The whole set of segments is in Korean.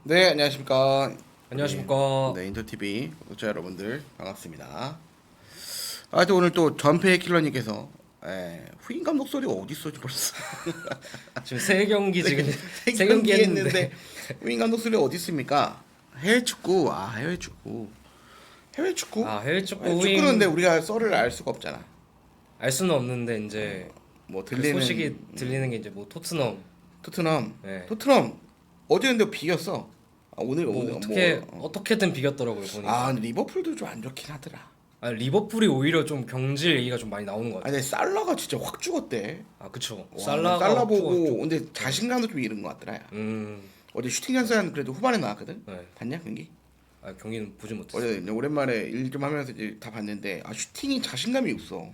네, 안녕하십니까. 안녕하십니까. 네, 인터TV 구독자 여러분들 반갑습니다. 또 오늘 또 전패의 킬러님께서 후임 감독 소리가 어디 있어 벌써 지금 세 경기 지금 세 세 경기 했는데 후임 감독 소리가 어디 있습니까? 해외 축구, 해외 축구, 해외 축구. 해외 축구 축구는 근데 우리가 썰을 알 수가 없잖아. 알 수는 없는데 이제 뭐 그 들리는 소식이 들리는 게 이제 뭐 토트넘 토트넘, 네. 토트넘 어제 근데 비겼어. 오늘 뭐 오늘 어떻게든 비겼더라고요 보니까. 근데 리버풀도 좀 안 좋긴 하더라. 리버풀이 오히려 좀 경질 얘기가 좀 많이 나오는 것 같아요. 근데 살라가 진짜 확 죽었대. 그쵸. 와, 살라가 살라 보고 죽었죠. 근데 자신감도 좀 잃은 것 같더라. 야. 음, 어제 슈팅 연산 그래도 후반에 나왔거든. 네. 봤냐 경기? 경기는 보지 못했어요. 어제 이제 오랜만에 일 좀 하면서 이제 다 봤는데 슈팅이 자신감이 없어.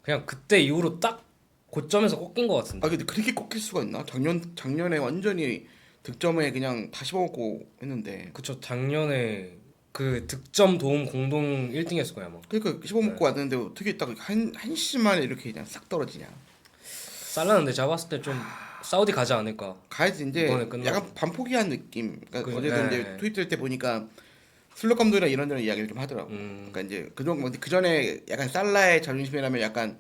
그냥 그때 이후로 딱 고점에서 꺾인 것 같은데. 근데 그렇게 꺾일 수가 있나? 작년에 완전히 득점에 그냥 다 씹어먹고 했는데. 그쵸. 작년에 그 득점 도움 공동 1등 했을 거야 아마. 그러니까 씹어먹고 왔는데 어떻게 딱 한 시만에 이렇게 그냥 싹 떨어지냐? 살라는데 제가 봤을 때 좀 사우디 가지 않을까. 가야지 이제 이번에 끝나고. 약간 반포기한 느낌. 그러니까 어제도 네. 이제 트위터 때 보니까 슬롯 감독이랑 이런저런 이야기를 좀 하더라고. 그러니까 이제 그 전에 약간 살라의 자존심이라면 약간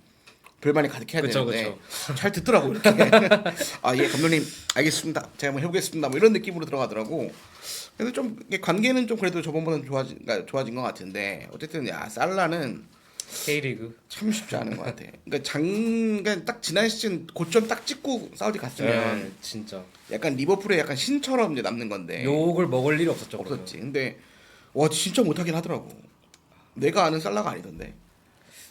불만이 가득해야 그쵸, 되는데 잘 듣더라고 이렇게. 예 감독님 알겠습니다. 제가 한번 해보겠습니다. 뭐 이런 느낌으로 들어가더라고. 그래서 좀 이게 관계는 좀 그래도 저번보다는 좋아진 것 같은데 어쨌든 살라는 K리그. 참 쉽지 않은 것 같아. 그러니까 딱 지난 시즌 고점 딱 찍고 사우디 갔으면 네, 진짜 약간 리버풀의 약간 신처럼 이제 남는 건데 욕을 먹을 일이 없었죠. 없었지. 근데 와 진짜 못하긴 하더라고. 내가 아는 살라가 아니던데.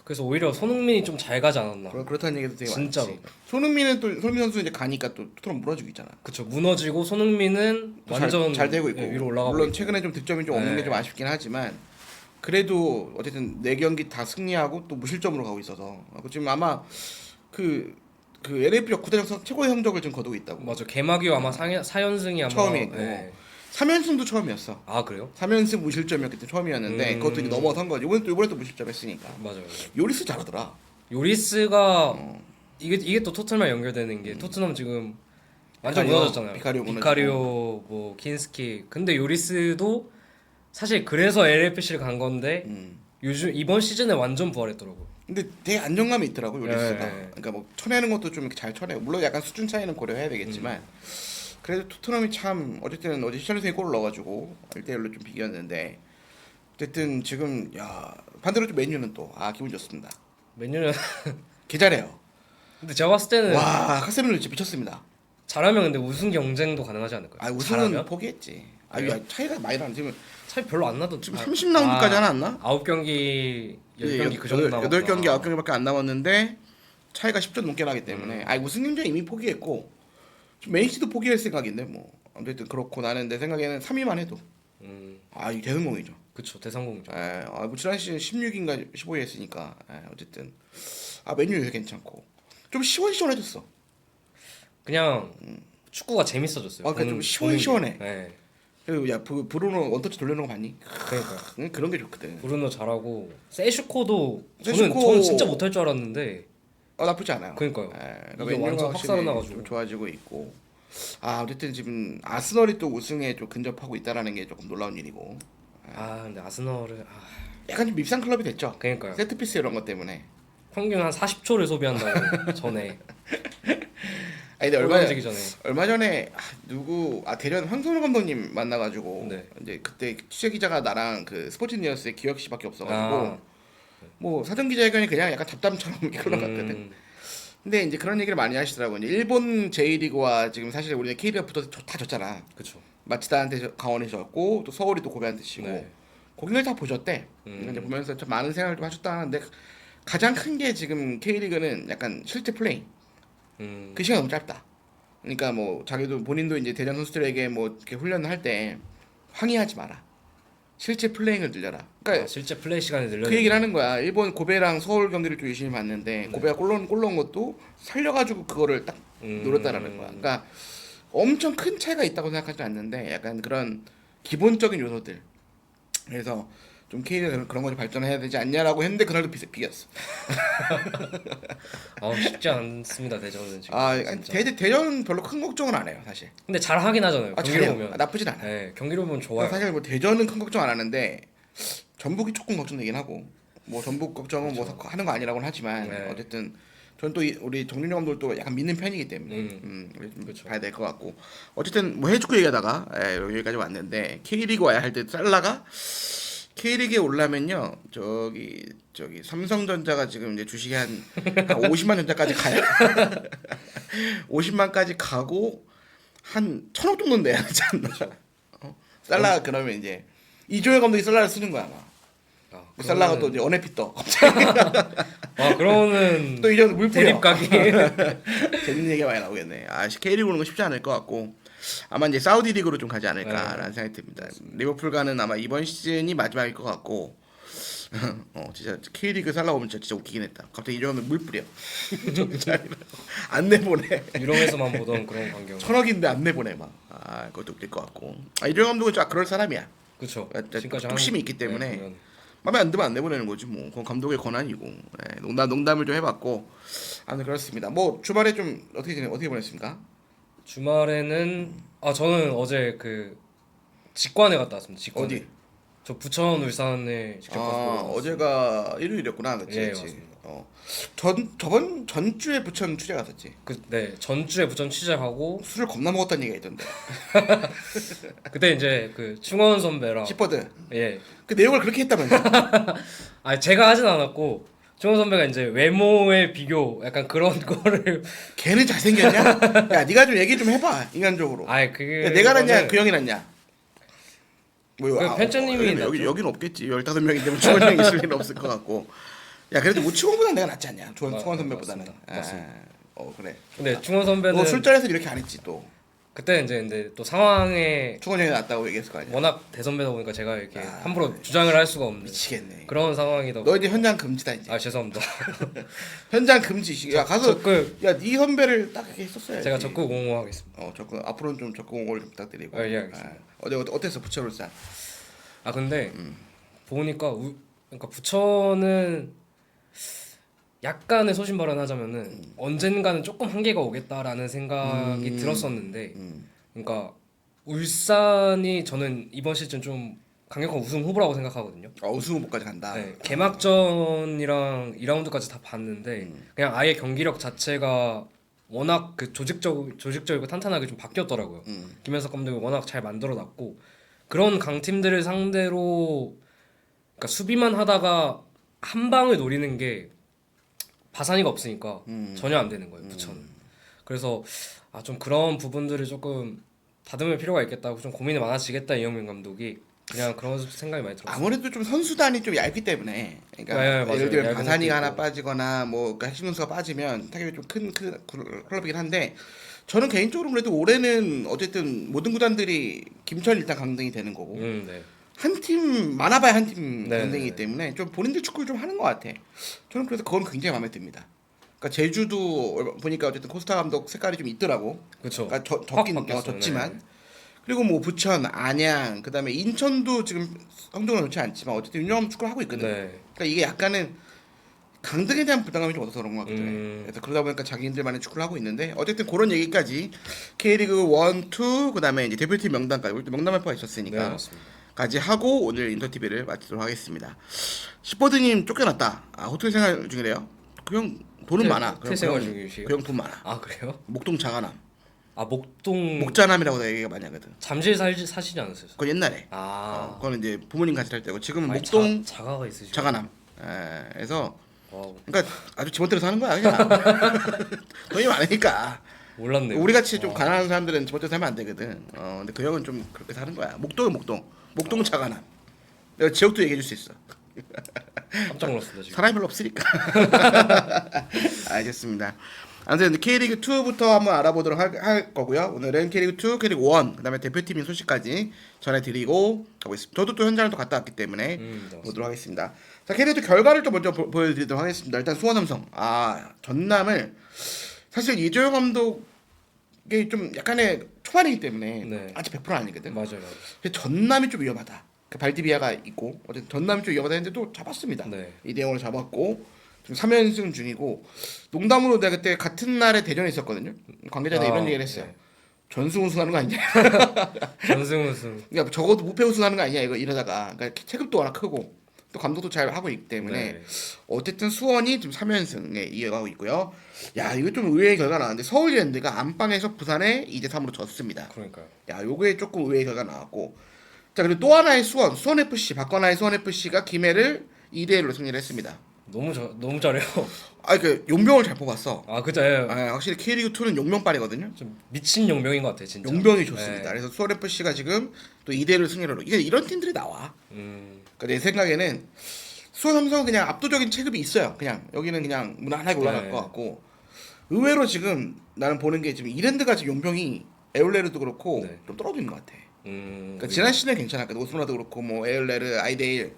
그래서 오히려 손흥민이 좀 잘 가지 않았나. 그렇다는 얘기도 되게 진짜로. 많지. 손흥민 선수 이제 가니까 또 토트넘 무너지고 있잖아. 그쵸. 무너지고 손흥민은 또 완전 잘 되고 있고. 위로 올라가고 물론 있고. 최근에 좀 득점이 좀 없는 네. 게 좀 아쉽긴 하지만 그래도 어쨌든 4경기 다 승리하고 또 무실점으로 가고 있어서 지금 아마 그 LAPL 구단에서 최고의 성적을 지금 거두고 있다고. 맞아. 개막이 아마 4연승이 아마 처음이고. 네. 3연승도 처음이었어. 그래요? 3연승 무실점이었기 때문에 처음이었는데 그것도 이제 넘어선 거지. 이번에 또 무실점 했으니까. 맞아요. 요리스 잘하더라. 요리스가 이게 또 토트넘랑 연결되는 게 토트넘 지금 완전 비카리오, 무너졌잖아요. 비카리오 비카리오 뭐 킨스키. 근데 요리스도 사실 그래서 LFC를 간 건데 요즘 이번 시즌에 완전 부활했더라고. 근데 되게 안정감이 있더라고 요리스가. 네. 그러니까 뭐 쳐내는 것도 좀 이렇게 잘 쳐내고 물론 약간 수준 차이는 고려해야 되겠지만 그래도 토트넘이 참 어쨌든 어제 히샬리슨이 골을 넣어가지고 1대1로 좀 비겼는데 어쨌든 지금 반대로 좀 맨유는 또 기분 좋습니다. 맨유는 개 잘해요. 근데 제가 봤을 때는 와 카세미로 진짜 미쳤습니다. 잘하면 근데 우승 경쟁도 가능하지 않을까요? 우승은 잘하면? 포기했지. 그래요? 차이가 많이 나는 지금 차이 별로 안 나도 지금 30라운드까지 하나 안 나? 9경기 10경기 그 정도 남았구나. 8경기 9경기밖에 안 남았는데 차이가 10점 넘게 나기 때문에 우승 경쟁 이미 포기했고 좀 맨시티도 포기할 생각인데 뭐 어쨌든 그렇고 나는 내 생각에는 3위만 해도 이 대성공이죠. 그쵸. 대성공이죠. 뭐 지난 시즌 16인가 15위 했으니까 어쨌든 맨유 괜찮고 좀 시원시원해졌어. 그냥 축구가 재밌어졌어요. 그러니까 좀 보는 시원시원해. 게. 네. 그리고 브루노 원터치 돌려놓은 거 봤니? 그러니까 그런 게 좋거든. 브루노 잘하고 세슈코도 세슈코- 저는 진짜 못할 줄 알았는데 나쁘지 않아요. 그러니까요. 그러니까 이게 맨유가 완전 확 확실히 살아나가지고. 좀 좋아지고 있고. 어쨌든 지금 아스널이 또 우승에 좀 근접하고 있다라는 게 조금 놀라운 일이고. 근데 아스널은 약간 좀 밉상 클럽이 됐죠. 그러니까요. 세트피스 이런 것 때문에. 평균 한 40초를 소비한다고 전에 근데 골 던지기 전에. 얼마 전에 대련 황선우 감독님 만나가지고 네. 이제 그때 취재 기자가 나랑 그 스포츠 뉴스의 기혁 씨밖에 없어가지고 뭐 사전 기자회견이 그냥 약간 잡담처럼 흘러갔거든. 근데 이제 그런 얘기를 많이 하시더라고요. 이제 일본 J리그와 지금 사실 우리는 K리그가 붙어서 다 졌잖아. 그쵸. 마치다한테 강원이 졌고 또 서울이 또 고베한테 지고 네. 거기를 다 보셨대. 이제 보면서 좀 많은 생각을 좀 하셨다 하는데 가장 큰 게 지금 K리그는 약간 실제 플레이. 그 시간 너무 짧다. 그러니까 뭐 자기도 본인도 이제 대전 선수들에게 뭐 이렇게 훈련을 할 때 항의하지 마라. 실제 플레이를 늘려라. 그러니까 실제 플레이 시간이 늘려. 그 얘기를 하는 거야. 일본 고베랑 서울 경기를 좀 유심히 봤는데 고베가 골 넣은 것도 살려가지고 그거를 딱 노렸다라는 거야. 그러니까 엄청 큰 차이가 있다고 생각하지 않는데 약간 그런 기본적인 요소들. 그래서 좀 K리그 그런 거 좀 발전해야 되지 않냐라고 했는데 그날도 비겼어. 쉽지 않습니다 대전은 지금. 아니, 진짜. 대전 별로 큰 걱정은 안 해요 사실. 근데 잘 하긴 하잖아요. 경기로 잘해요. 보면. 나쁘진 않아. 네, 경기로 보면 좋아요. 사실 뭐 대전은 큰 걱정 안 하는데 전북이 조금 걱정되긴 하고 뭐 전북 걱정은 뭐 하는 거 아니라고는 하지만 네. 어쨌든 저는 또 우리 정준영 감독도 약간 믿는 편이기 때문에 우리 좀 그쵸. 봐야 될 것 같고 어쨌든 뭐 해축구 얘기하다가 여기까지 왔는데 K리그 와야 할 때 살라가 K리그에 올라면요 저기 삼성전자가 지금 이제 주식이 한 50만 전자까지 가요. 50만까지 가고 한 1,000억 정도 내야 하지 않나? 살라 그러면 이제 이조현 감독이 살라를 쓰는 거야 아마. 살라가 또 이제 언해피 떠. 그러면은 또 이제 물 뿌려. 대립각이. 재밌는 얘기가 많이 나오겠네. K리그 오는 거 쉽지 않을 것 같고 아마 이제 사우디 리그로 좀 가지 않을까라는 생각이 듭니다. 리버풀과는 아마 이번 시즌이 마지막일 것 같고 진짜 K리그 살라 오면 진짜 웃기긴 했다. 갑자기 이러면 물 뿌려. 안 내보내. 유럽에서만 보던 그런 광경. 1,000억인데 안 내보내 막. 그것도 웃길 것 같고. 이조현 감독은 좀 그럴 사람이야. 그렇죠. 뚝심이 있기 때문에 마음에 안 들면 안 내보내는 거지 뭐. 그건 감독의 권한이고. 농담을 좀 해봤고. 아무튼 그렇습니다. 뭐 주말에 좀 어떻게 보냈습니까? 주말에는 저는 어제 그 직관에 갔다 왔습니다. 직관에. 어디? 저 부천 울산에 직접 가서 보러 갔어요. 어제가 일요일이었구나, 그치? 예, 그치? 맞습니다. 저번 전주에 부천 취재 갔었지. 네, 전주에 부천 취재하고 술을 겁나 먹었다는 얘기가 있던데. 그때 이제 그 충원 선배랑 시퍼드. 예. 그 내용을 그렇게 했다면서. 제가 하진 않았고 충원 선배가 이제 외모의 비교 약간 그런 거를 걔는 잘생겼냐? 야, 네가 좀 얘기 좀 해봐, 인간적으로. 그게 야, 내가 낫냐, 그 형이 낫냐? 뭐 팬처님이 여기는 없겠지. 15명인데 뭐 충원 형이 있을 일은 없을 것 같고. 야, 그래도 우치원보다 내가 낫지 않냐? 충원 선배보다는. 맞습니다. 그래. 근데 충원 선배는 너 술자리에서 이렇게 안 했지 또. 그때 이제 근데 또 상황에 충원 형이 낫다고 얘기했을 거 아니야. 워낙 대선배다 보니까 제가 이렇게 함부로 주장을 할 수가 없는 미치겠네. 그런 상황이다. 너 이제 현장 금지다 이제. 죄송합니다. 현장 금지. 야 가서 적극 네 선배를 딱 이렇게 했었어야지. 제가 적극 옹호하겠습니다. 적극 앞으로는 좀 적극 옹호를 좀 부탁드리고. 예, 알겠습니다. 어제 어땠어 부천울산? 근데 보니까 그러니까 부천은 약간의 소신 발언하자면은 언젠가는 조금 한계가 오겠다라는 생각이 들었었는데 그러니까 울산이 저는 이번 시즌 좀 강력한 우승 후보라고 생각하거든요. 우승 후보까지 간다. 네, 개막전이랑 2라운드까지 다 봤는데 그냥 아예 경기력 자체가 워낙 그 조직적이고 탄탄하게 좀 바뀌었더라고요. 김현석 감독이 워낙 잘 만들어놨고 그런 강팀들을 상대로 그러니까 수비만 하다가 한 방을 노리는 게 바산이가 없으니까 전혀 안 되는 거예요. 부천은. 그래서 좀 그런 부분들을 조금 다듬을 필요가 있겠다고 좀 고민이 많아지겠다 이영민 감독이 그냥 그런 생각이 많이 들었어요. 아무래도 좀 선수단이 좀 얇기 때문에 그러니까 네, 예를 들면 얇은 바산이가 것도 하나 있고. 빠지거나 뭐 그러니까 핵심 선수가 빠지면 타격이 좀 큰 클럽이긴 한데 저는 개인적으로 그래도 올해는 어쨌든 모든 구단들이 김천 일단 강등이 되는 거고 네. 한 팀 많아봐야 한 팀 네, 강등이기 네. 때문에 좀 본인들 축구를 좀 하는 것 같아. 저는 그래서 그건 굉장히 마음에 듭니다. 그러니까 제주도 보니까 어쨌든 코스타 감독 색깔이 좀 있더라고. 그렇죠. 그러니까 확 졌긴 바뀌었어요. 졌지만 네. 그리고 뭐 부천, 안양, 그다음에 인천도 지금 성적은 좋지 않지만 어쨌든 유명한 축구를 하고 있거든. 네. 그러니까 이게 약간은 강등에 대한 부담감이 좀 없어서 그런 것 같거든. 그래서 그러다 보니까 자기들만의 축구를 하고 있는데 어쨌든 그런 얘기까지 K리그 1, 2 그다음에 이제 대표팀 명단까지 우리 또 명단 발표가 네, 있었으니까 맞습니다. 까지 하고 오늘 인터TV를 마치도록 하겠습니다. 시퍼드님 쫓겨났다. 호텔 생활 중이래요. 그 형 돈은 많아. 호텔 생활 중이시에요? 그 형 돈 많아. 그래요? 목동 자가남. 목동 목자남이라고 얘기가 많이 하거든. 잠실 사시지 않으세요? 그건 옛날에. 그거는 이제 부모님 같이 살 때고 지금은 목동 자가가 있으시죠? 자가남. 그래서 와우. 그러니까 아주 지멋대로 사는 거야 그냥. 돈이 많으니까. 몰랐네요. 우리 같이 좀 가난한 사람들은 지멋대로 살면 안 되거든. 근데 그 형은 좀 그렇게 사는 거야. 목동은 목동 자가남. 내가 지역도 얘기해 줄 수 있어. 깜짝 놀랐습니다 지금. 사람이 별로 없으니까. 알겠습니다. 아무튼 K리그 2부터 한번 알아보도록 할 거고요. 오늘은 K리그 2, K리그 1, 그다음에 대표팀인 소식까지 전해드리고 가보겠습니다. 저도 또 현장을 또 갔다 왔기 때문에 보도록 하겠습니다. 자, K리그 2 결과를 또 먼저 보여드리도록 하겠습니다. 일단 수원삼성, 전남을 사실 이조영 감독이 좀 약간의 초반이기 때문에 네. 아직 100% 아니거든. 맞아요. 근데 전남이 좀 위험하다. 그 발디비아가 있고 어쨌든 전남 쪽 이어받아 했는데 또 잡았습니다. 네. 2대0으로 잡았고 지금 3연승 중이고 농담으로 내가 그때 같은 날에 대전에 있었거든요. 관계자들 이런 얘기를 했어요. 네. 전승 우승하는 거 아니냐? 전승 우승. 그러니까 적어도 무패 우승하는 거 아니냐 이거 이러다가 그러니까 체급도 워낙 크고 또 감독도 잘 하고 있기 때문에 네. 어쨌든 수원이 지금 3연승에 이어가고 있고요. 야 이거 좀 의외의 결과 나왔는데 서울랜드가 안방에서 부산에 2대3으로 졌습니다. 그러니까요. 야 요게 조금 의외의 결과 나왔고 자 그리고 또 하나의 수원FC 박건아의 수원FC가 김해를 2대1로 승리를 했습니다. 너무 잘해요. 그 용병을 잘 뽑았어. 아 그죠. 예. 확실히 K리그 2는 용병빨이거든요. 좀 미친 용병인 것 같아요 진짜. 용병이 좋습니다. 네. 그래서 수원FC가 지금 또 2대1로 승리를 이게 이런 팀들이 나와. 그러니까 내 생각에는 수원 삼성은 그냥 압도적인 체급이 있어요. 그냥 여기는 그냥 무난하게 올라갈 네. 것 같고 의외로 지금 나는 보는 게 지금 이랜드가 지금 용병이 에올레르도 그렇고 네. 좀 떨어져 있는 것 같아. 그러니까 지난 시즌에 괜찮았거든. 오스나도 그렇고 뭐 에올레르, 아이데일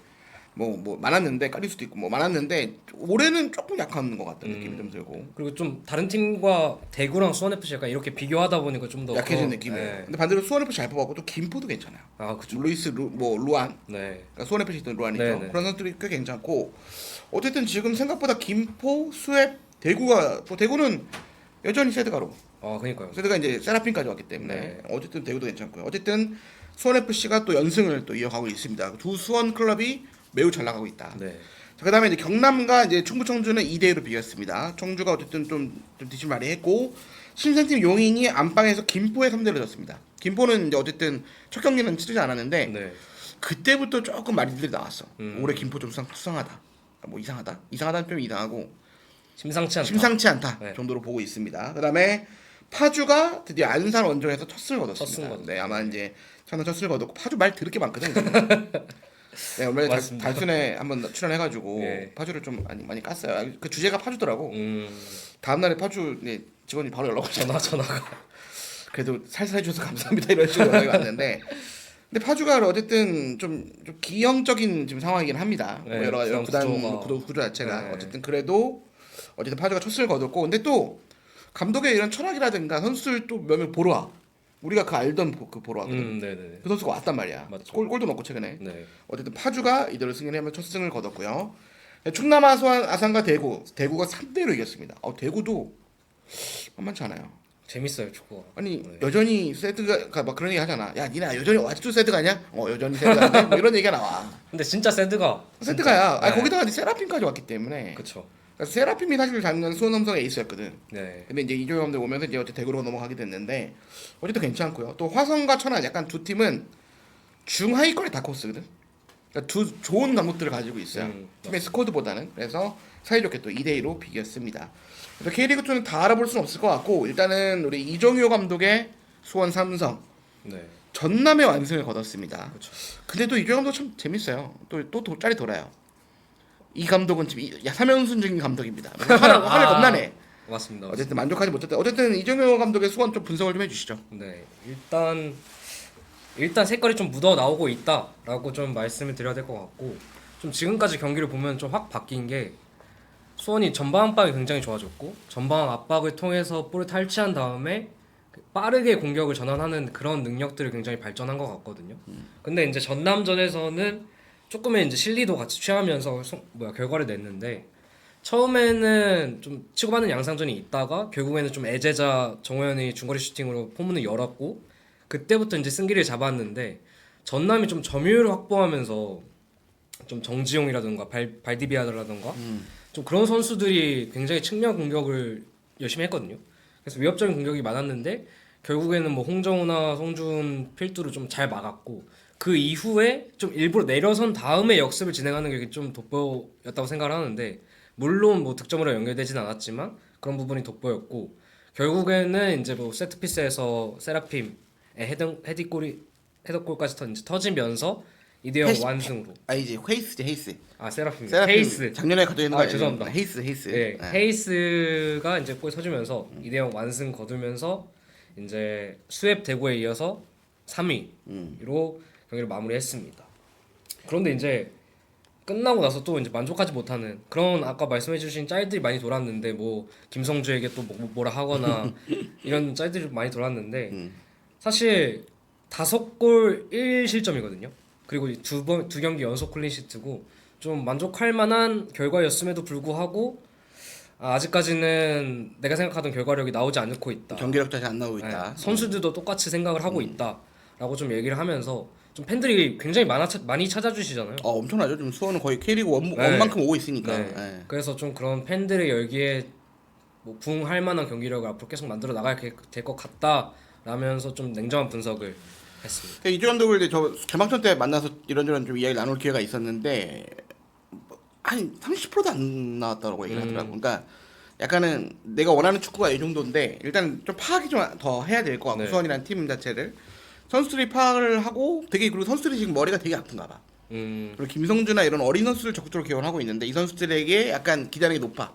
뭐 많았는데 까리수도 있고 뭐 많았는데 올해는 조금 약한 것 같다는 느낌이 좀 들고 그리고 좀 다른 팀과 대구랑 수원 FC 약간 이렇게 비교하다 보니까 좀 더 약해진 느낌이에요. 네. 근데 반대로 수원FC 잘 뽑았고 또 김포도 괜찮아요. 아 그죠. 루이스 루안 네. 그러니까 수원FC 있던 루안이죠. 네, 네. 그런 선수들이 꽤 괜찮고 어쨌든 지금 생각보다 김포, 수협, 대구가 또 대구는 여전히 세드가로 아 그러니까요. 세드가 이제 세라핀까지 왔기 때문에 네. 어쨌든 대구도 괜찮고요. 어쨌든 수원FC가 또 연승을 또 이어가고 있습니다. 두 수원 클럽이 매우 잘 나가고 있다. 네. 자, 그다음에 이제 경남과 이제 충북 청주는 2대1로 비겼습니다. 청주가 어쨌든 좀 뒤집 많이 했고 신생팀 용인이 안방에서 김포에 3대1로 졌습니다. 김포는 이제 어쨌든 첫 경기는 치르지 않았는데 네. 그때부터 조금 말들이 나왔어. 올해 김포 좀 수상하다. 뭐 이상하다. 이상하다는 좀 이상하고 심상치 않다. 네. 정도로 보고 있습니다. 그다음에 파주가 드디어 안산 원정에서 첫 승을 첫 승 거뒀습니다. 거뒀죠. 네, 아마 이제 처음 첫 승을 거뒀고 파주 말 들을 게 많거든. 지금. 네, 얼마 전에 맞습니다. 달순에 한번 출연해가지고 네. 파주를 좀 많이 깠어요. 그 주제가 파주더라고. 다음 날에 파주 직원이 바로 연락 오잖아. 전화가. 그래도 살살 해줘서 감사합니다 이런 식으로 연락이 왔는데. 근데 파주가 어쨌든 좀 기형적인 지금 상황이긴 합니다. 네, 뭐 여러 가지 구단 구조 자체가 네. 어쨌든 그래도 어쨌든 파주가 첫 승을 거뒀고 근데 또 감독의 이런 철학이라든가 선수들 또 몇 명 보러 와. 우리가 그 알던 그 보러 왔거든. 네네. 그 선수가 왔단 말이야. 맞죠. 골도 넣고 최근에. 네. 어쨌든 파주가 이대로 승리하면 첫 승을 거뒀고요. 충남 아산과 대구가 3대1로 이겼습니다. 대구도 만만치 않아요. 재밌어요 축구가. 아니 네. 여전히 세드가 막 그런 얘기 하잖아. 야 니네 여전히 아직도 세드가냐? 여전히 세드가냐? 뭐 이런 얘기가 나와. 근데 진짜 세드가. 세드가야. 네. 거기다가 이제 세라핀까지 왔기 때문에. 그쵸. 그러니까 세라핀이 사실 작년 수원 삼성의 에이스였거든. 네. 근데 이제 이종현 감독 오면서 이제 어쨌든 대구로 넘어가게 됐는데 어쨌든 괜찮고요. 또 화성과 천안 약간 두 팀은 중하위권의 다크호스거든. 그러니까 두 좋은 감독들을 가지고 있어요. 팀의 스쿼드보다는. 그래서 사이좋게 또 2대2로 비겼습니다. 그래서 K리그2는 다 알아볼 수는 없을 것 같고 일단은 우리 이정효 감독의 수원 삼성 네. 전남의 완승을 거뒀습니다. 그쵸. 근데 또 이정효 감독 참 재밌어요. 또 짤이 돌아요. 이 감독은 지금 3연승 중인 감독입니다. 화를 겁나네. 맞습니다. 어쨌든 만족하지 못했다. 어쨌든 이정효 감독의 수원 좀 분석을 좀 해주시죠. 네. 일단 색깔이 좀 묻어 나오고 있다라고 좀 말씀을 드려야 될 것 같고 좀 지금까지 경기를 보면 좀 확 바뀐 게 수원이 전방 압박이 굉장히 좋아졌고 전방 압박을 통해서 볼을 탈취한 다음에 빠르게 공격을 전환하는 그런 능력들을 굉장히 발전한 것 같거든요. 근데 이제 전남전에서는 조금의 이제 실리도 같이 취하면서 결과를 냈는데 처음에는 좀 치고받는 양상전이 있다가 결국에는 좀 애제자 정호연이 중거리 슈팅으로 포문을 열었고 그때부터 이제 승기를 잡았는데 전남이 좀 점유율을 확보하면서 좀 정지용이라든가 발디비아라든가 좀 그런 선수들이 굉장히 측면 공격을 열심히 했거든요. 그래서 위협적인 공격이 많았는데 결국에는 뭐 홍정우나 송준 필두로 좀 잘 막았고 그 이후에 좀 일부러 내려선 다음에 역습을 진행하는 게 좀 돋보였다고 생각을 하는데 물론 뭐 득점으로 연결되진 않았지만 그런 부분이 돋보였고 결국에는 이제 뭐 세트피스에서 세라핌의 헤더골까지 이제 터지면서 2대0 완승으로. 이제 헤이스. 세라핌. 세라핌 헤이스. 작년에 가져 있는 거 아니에요? 죄송합니다. 헤이스. 네, 헤이스가 이제 골 터주면서 2대0 완승 거두면서 이제 수협 대구에 이어서 3위로 경기를 마무리했습니다. 그런데 이제 끝나고 나서 또 이제 만족하지 못하는 그런 아까 말씀해주신 짤들이 많이 돌았는데 뭐 김성주에게 또 뭐라 하거나 이런 짤들이 많이 돌았는데 사실 5골 1실점이거든요. 그리고 두 경기 연속 클린시트고 좀 만족할 만한 결과였음에도 불구하고 아직까지는 내가 생각하던 결과력이 나오지 않고 있다. 경기력 자체 안 나오고 있다. 선수들도 똑같이 생각을 하고 있다라고 좀 얘기를 하면서 좀 팬들이 굉장히 많이 찾아주시잖아요. 엄청나죠. 지금 수원은 거의 K리그 원만큼 오고 있으니까. 네. 네. 그래서 좀 그런 팬들의 열기에 뭐 부응할 만한 경기력을 앞으로 계속 만들어 나갈 될 것 같다라면서 좀 냉정한 분석을 했습니다. 이주 감독을 이제 저 개막전 때 만나서 이런저런 좀 이야기 나눌 기회가 있었는데 한 30%도 안 나왔다고 얘기를 하더라고. 그러니까 약간은 내가 원하는 축구가 이 정도인데 일단 좀 파악이 좀 더 해야 될 것 같고 네. 수원이라는 팀 자체를 선수들이 파악을 하고 그리고 선수들이 지금 머리가 되게 아픈가 봐. 그리고 김성주나 이런 어린 선수들 적극적으로 기원하고 있는데 이 선수들에게 약간 기대하는 게 높아.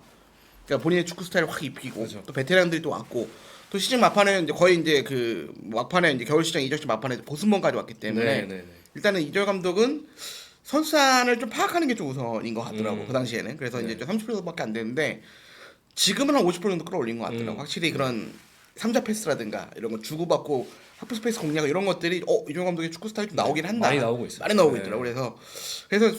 그러니까 본인의 축구 스타일을 확 입히고 그렇죠. 또 베테랑들이 또 왔고 또 시즌 막판에 이제 거의 이제 그 막판에 이제 겨울 시장 이적 시 막판에 보승번까지 왔기 때문에 일단은 이절 감독은 선수단을 좀 파악하는 게 좀 우선인 것 같더라고 그 당시에는. 그래서 이제 30%밖에 안 되는데 지금은 한 50% 정도 끌어올린 것 같더라고. 확실히 그런 3자 패스라든가 이런 거 주고받고 하프 스페이스 공략 이런 것들이 이종 감독의 축구 스타일이 좀 나오긴 한다. 많이 나오고 있어요. 많이 나오고 있더라고. 그래서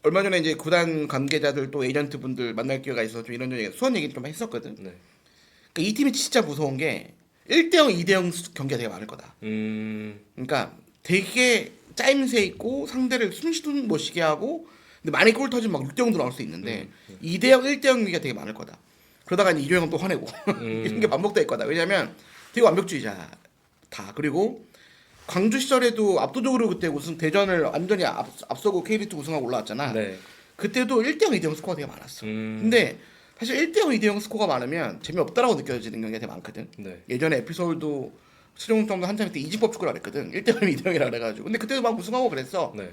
얼마 전에 이제 구단 관계자들 또 에이전트 분들 만날 기회가 있어서 좀 이런저런 수원 얘기 좀 했었거든. 네. 그러니까 이 팀이 진짜 무서운 게 1대0, 2대0 경기가 되게 많을 거다. 그러니까 되게 짜임새 있고 상대를 숨쉬도 못 쉬게 하고 근데 많이 골 터지면 막 6대0도 나올 수 있는데 2대0, 1대0 경기가 되게 많을 거다. 그러다가 이제 이조영 또 화내고 이런 게 반복될 거다. 왜냐면 되게 완벽주의자 다. 그리고 광주 시절에도 압도적으로 그때 우승 대전을 완전히 앞서고 K리그 우승하고 올라왔잖아. 네. 그때도 1대0, 2대0 스코어가 되게 많았어. 근데 사실 1대0, 2대0 스코어가 많으면 재미없다라고 느껴지는 경우가 되게 많거든. 네. 예전에 에피소드도 수정정도 한참 때 이집법 축구를 했거든. 1대0, 2대0이라 그래가지고. 근데 그때도 막 우승하고 그랬어. 네.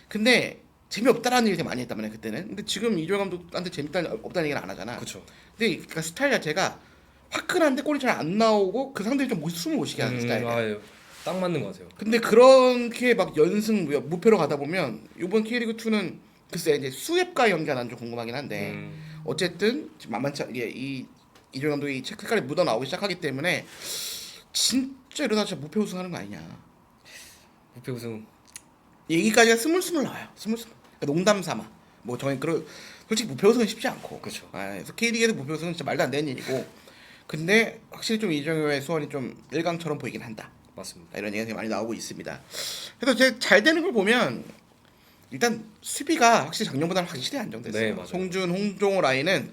근데 재미없다라는 얘기 되게 많이 했단 말이야 그때는. 근데 지금 이조영 감독한테 재밌다는 없다는 얘기는 안 하잖아. 그렇죠. 근데 그 스타일 자체가 화끈한데 골이 잘 안 나오고 그 상대를 좀 숨을 못 쉬게 하는 스타일이야. 딱 맞는 것 같아요. 근데 그렇게 막 연승 무패로 가다 보면 이번 K리그 2는 글쎄 이제 수협과 연계가 난 좀 궁금하긴 한데 어쨌든 지금 만만치 이 이종 감독이 체크까지 묻어 나오기 시작하기 때문에 진짜 이러다 진짜 무패 우승하는 거 아니냐. 무패 우승. 얘기까지가 스물스물 나와요. 스물스물. 그러니까 농담 삼아. 뭐 저희 그런 솔직히 무패 우승은 쉽지 않고. 그렇죠. 그래서 K리그에서 무패 우승은 진짜 말도 안 되는 일이고. 근데 확실히 좀 이정효의 수원이 좀 1강처럼 보이긴 한다. 맞습니다. 이런 얘기가 되게 많이 나오고 있습니다. 그래서 제 잘 되는 걸 보면 일단 수비가 확실히 작년보다는 확실히 안정됐어요. 네, 맞아요. 송준, 홍종호 라인은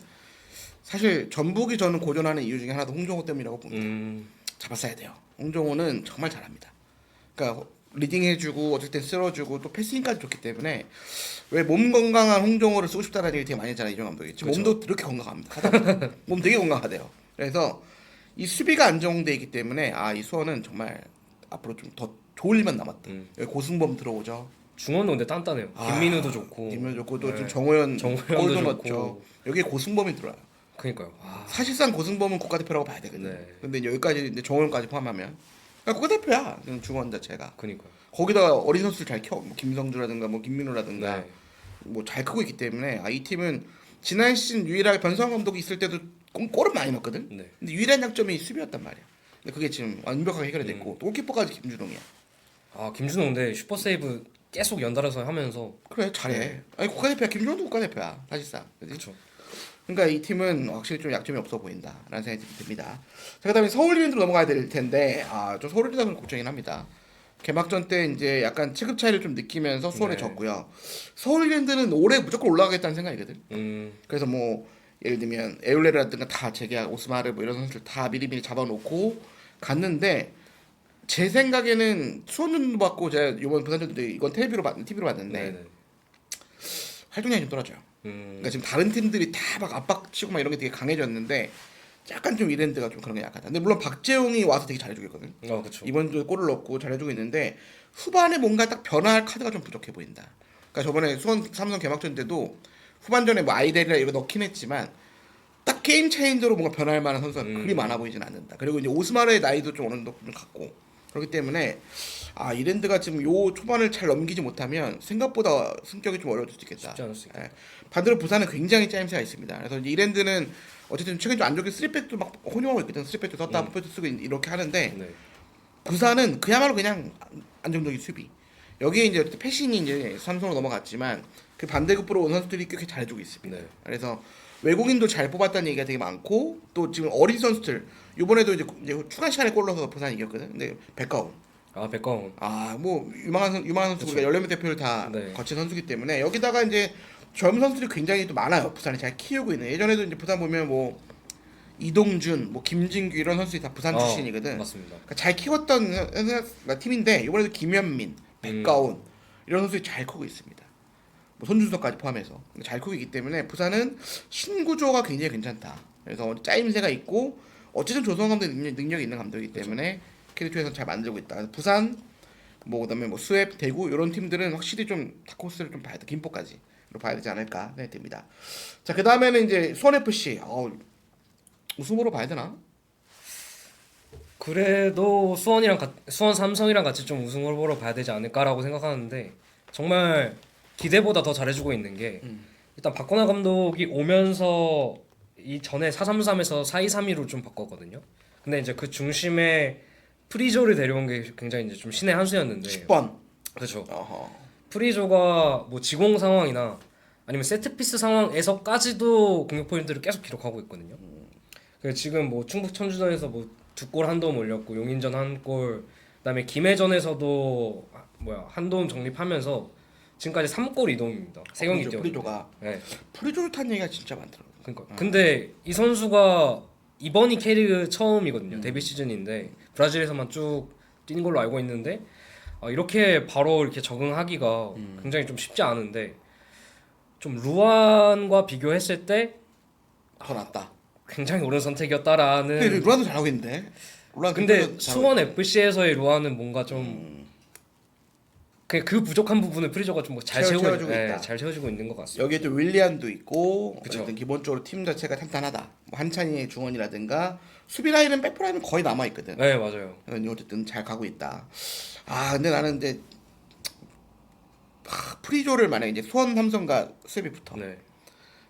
사실 전북이 저는 고전하는 이유 중에 하나도 홍종호 때문이라고 봅니다. 잡았어야 돼요. 홍종호는 정말 잘합니다. 그러니까 리딩해주고 어쨌든 쓸어주고 또 패싱까지 좋기 때문에 왜 몸 건강한 홍종호를 쓰고 싶다는 얘기 되게 많이 했잖아요 이종 감독이. 지금 그렇죠. 몸도 이렇게 건강합니다. 몸 되게 건강하대요. 그래서 이 수비가 안정돼 있기 때문에 이 수원은 정말 앞으로 좀 더 좋을 일만 남았다. 여기 고승범 들어오죠. 중원도 근데 단단해요. 김민우도 좋고. 김민우 좋고 또 네. 지금 정호연도 좋고. 넣었죠. 여기에 고승범이 들어와요. 그러니까요. 사실상 고승범은 국가대표라고 봐야 되거든. 네. 근데 이제 여기까지 이제 정호연까지 포함하면 그러니까 국가대표야. 지금 중원 자체가. 그러니까요. 거기다가 어린 선수를 잘 켜. 뭐 김성주라든가 뭐 김민우라든가 네. 뭐 잘 크고 있기 때문에 이 팀은 지난 시즌 유일하게 변성환 감독이 있을 때도 골은 많이 넣었거든. 네. 근데 유일한 약점이 수비였단 말이야. 근데 그게 지금 완벽하게 해결이 됐고 또 골키퍼까지 김준홍이야. 김준호 근데 슈퍼 세이브 계속 연달아서 하면서 그래 잘해. 아니 국가대표야. 김준홍도 국가대표야. 사실상. 그렇죠. 그러니까 이 팀은 확실히 좀 약점이 없어 보인다라는 생각이 듭니다. 자, 그다음에 서울 이랜드로 넘어가야 될 텐데 좀 서울 이랜드는 걱정이 합니다. 개막전 때 이제 약간 체급 차이를 좀 느끼면서 수원에 네. 졌고요. 서울 이랜드는 올해 무조건 올라가겠다는 생각이거든. 그래서 뭐 예를 들면 에울레라든가 다 재계약 오스마르 뭐 이런 선수들 다 미리미리 잡아놓고 갔는데 제 생각에는 수원전도 받고 제가 이번 부산전도 이건 TV로 봤는데 네네. 활동량이 좀 떨어져요. 그러니까 지금 다른 팀들이 다 막 압박치고 막 이런 게 되게 강해졌는데 약간 좀 이랜드가 좀 그런 게 약하다. 근데 물론 박재용이 와서 되게 잘해주고 있거든. 그렇죠. 이번 주에 골을 넣고 잘해주고 있는데 후반에 뭔가 딱 변화할 카드가 좀 부족해 보인다. 그러니까 저번에 수원 삼성 개막전 때도 후반전에 뭐 아이델이라 이거 넣긴 했지만 딱 게임 체인저로 뭔가 변할 만한 선수가 그리 많아 보이진 않는다. 그리고 이제 오스마르의 나이도 좀 어느 정도 좀 같고 그렇기 때문에 이랜드가 지금 요 초반을 잘 넘기지 못하면 생각보다 승격이 좀 어려울 수도 있겠다. 쉽지 않을 수 있겠다. 반대로 부산은 굉장히 짜임새가 있습니다. 그래서 이제 이랜드는 어쨌든 최근 좀 안 좋게 3백도 막 혼용하고 있거든. 3백도 썼다 4백도 쓰고 이렇게 하는데 네. 부산은 그야말로 그냥 안정적인 수비. 여기에 이제 패신이 이제 삼성으로 넘어갔지만 그 반대급부로 온 선수들이 꽤 잘해주고 있습니다. 네. 그래서 외국인도 잘 뽑았다는 얘기가 되게 많고 또 지금 어린 선수들 이번에도 이제 추가 시간에 골 넣어서 부산 이겼거든. 근데 백가운 아 백광훈. 뭐 유망한 선수 그쵸. 우리가 14명 대표를 다 네. 거친 선수기 때문에 여기다가 이제 젊은 선수들이 굉장히 또 많아요. 부산이 잘 키우고 있는. 예전에도 이제 부산 보면 뭐 이동준, 뭐 김진규 이런 선수들이 다 부산 출신이거든. 맞습니다. 그러니까 잘 키웠던 팀인데 이번에도 김현민, 백가온 이런 선수들이 잘 크고 있습니다. 뭐 손준석까지 포함해서 잘 크고 있기 때문에 부산은 신구조가 굉장히 괜찮다. 그래서 짜임새가 있고 어쨌든 조성환 감독이 능력이 있는 감독이기 때문에 캐릭터에서 잘 만들고 있다. 그래서 부산, 뭐 그다음에 뭐 수협, 대구 이런 팀들은 확실히 좀 다크호스를 좀 봐야 돼. 김포까지 봐야 되지 않을까 생각이 듭니다. 자, 그 다음에는 이제 수원 FC. 우승으로 봐야 되나? 그래도 수원 삼성이랑 같이 좀 우승 후보로 봐야 되지 않을까라고 생각하는데 정말 기대보다 더 잘해주고 있는 게 일단 박건하 감독이 오면서 이 전에 4-3-3에서 4-2-3-2로 좀 바꿨거든요. 근데 이제 그 중심에 프리조를 데려온 게 굉장히 이제 좀 신의 한 수였는데 10번. 그렇죠. 어허. 프리조가 뭐 지공 상황이나 아니면 세트피스 상황에서까지도 공격 포인트를 계속 기록하고 있거든요. 그래서 지금 뭐 충북 천주전에서 뭐 2골 한 도움 올렸고 용인전 한 골, 그다음에 김해전에서도 한 도움 정립하면서 지금까지 3골 2도움입니다. 3경기 뛰었는데. 프리조가 네. 프리조를 탄 얘기가 진짜 많더라고. 그러니까 근데 이 선수가 이번이 K리그 처음이거든요. 데뷔 시즌인데 브라질에서만 쭉 뛴 걸로 알고 있는데 이렇게 바로 이렇게 적응하기가 굉장히 좀 쉽지 않은데 좀 루안과 비교했을 때 더 낫다. 굉장히 옳은 근데 선택이었다라는. 루안도 잘하고 있는데. 루안 근데 수원 FC에서의 루안은 뭔가 좀 그 부족한 부분을 프리저가 좀 잘 채워주고 있다. 잘 채워주고 있는 것 같습니다. 여기에 또 윌리안도 있고 그쵸. 어쨌든 기본적으로 팀 자체가 탄탄하다. 뭐 한찬이의 중원이라든가 수비 라인은 백프 라인은 거의 남아 있거든. 네 맞아요. 어쨌든 잘 가고 있다. 근데 나는 이제 프리조를 만약에 이제 수원 삼성과 수협이 붙어. 네.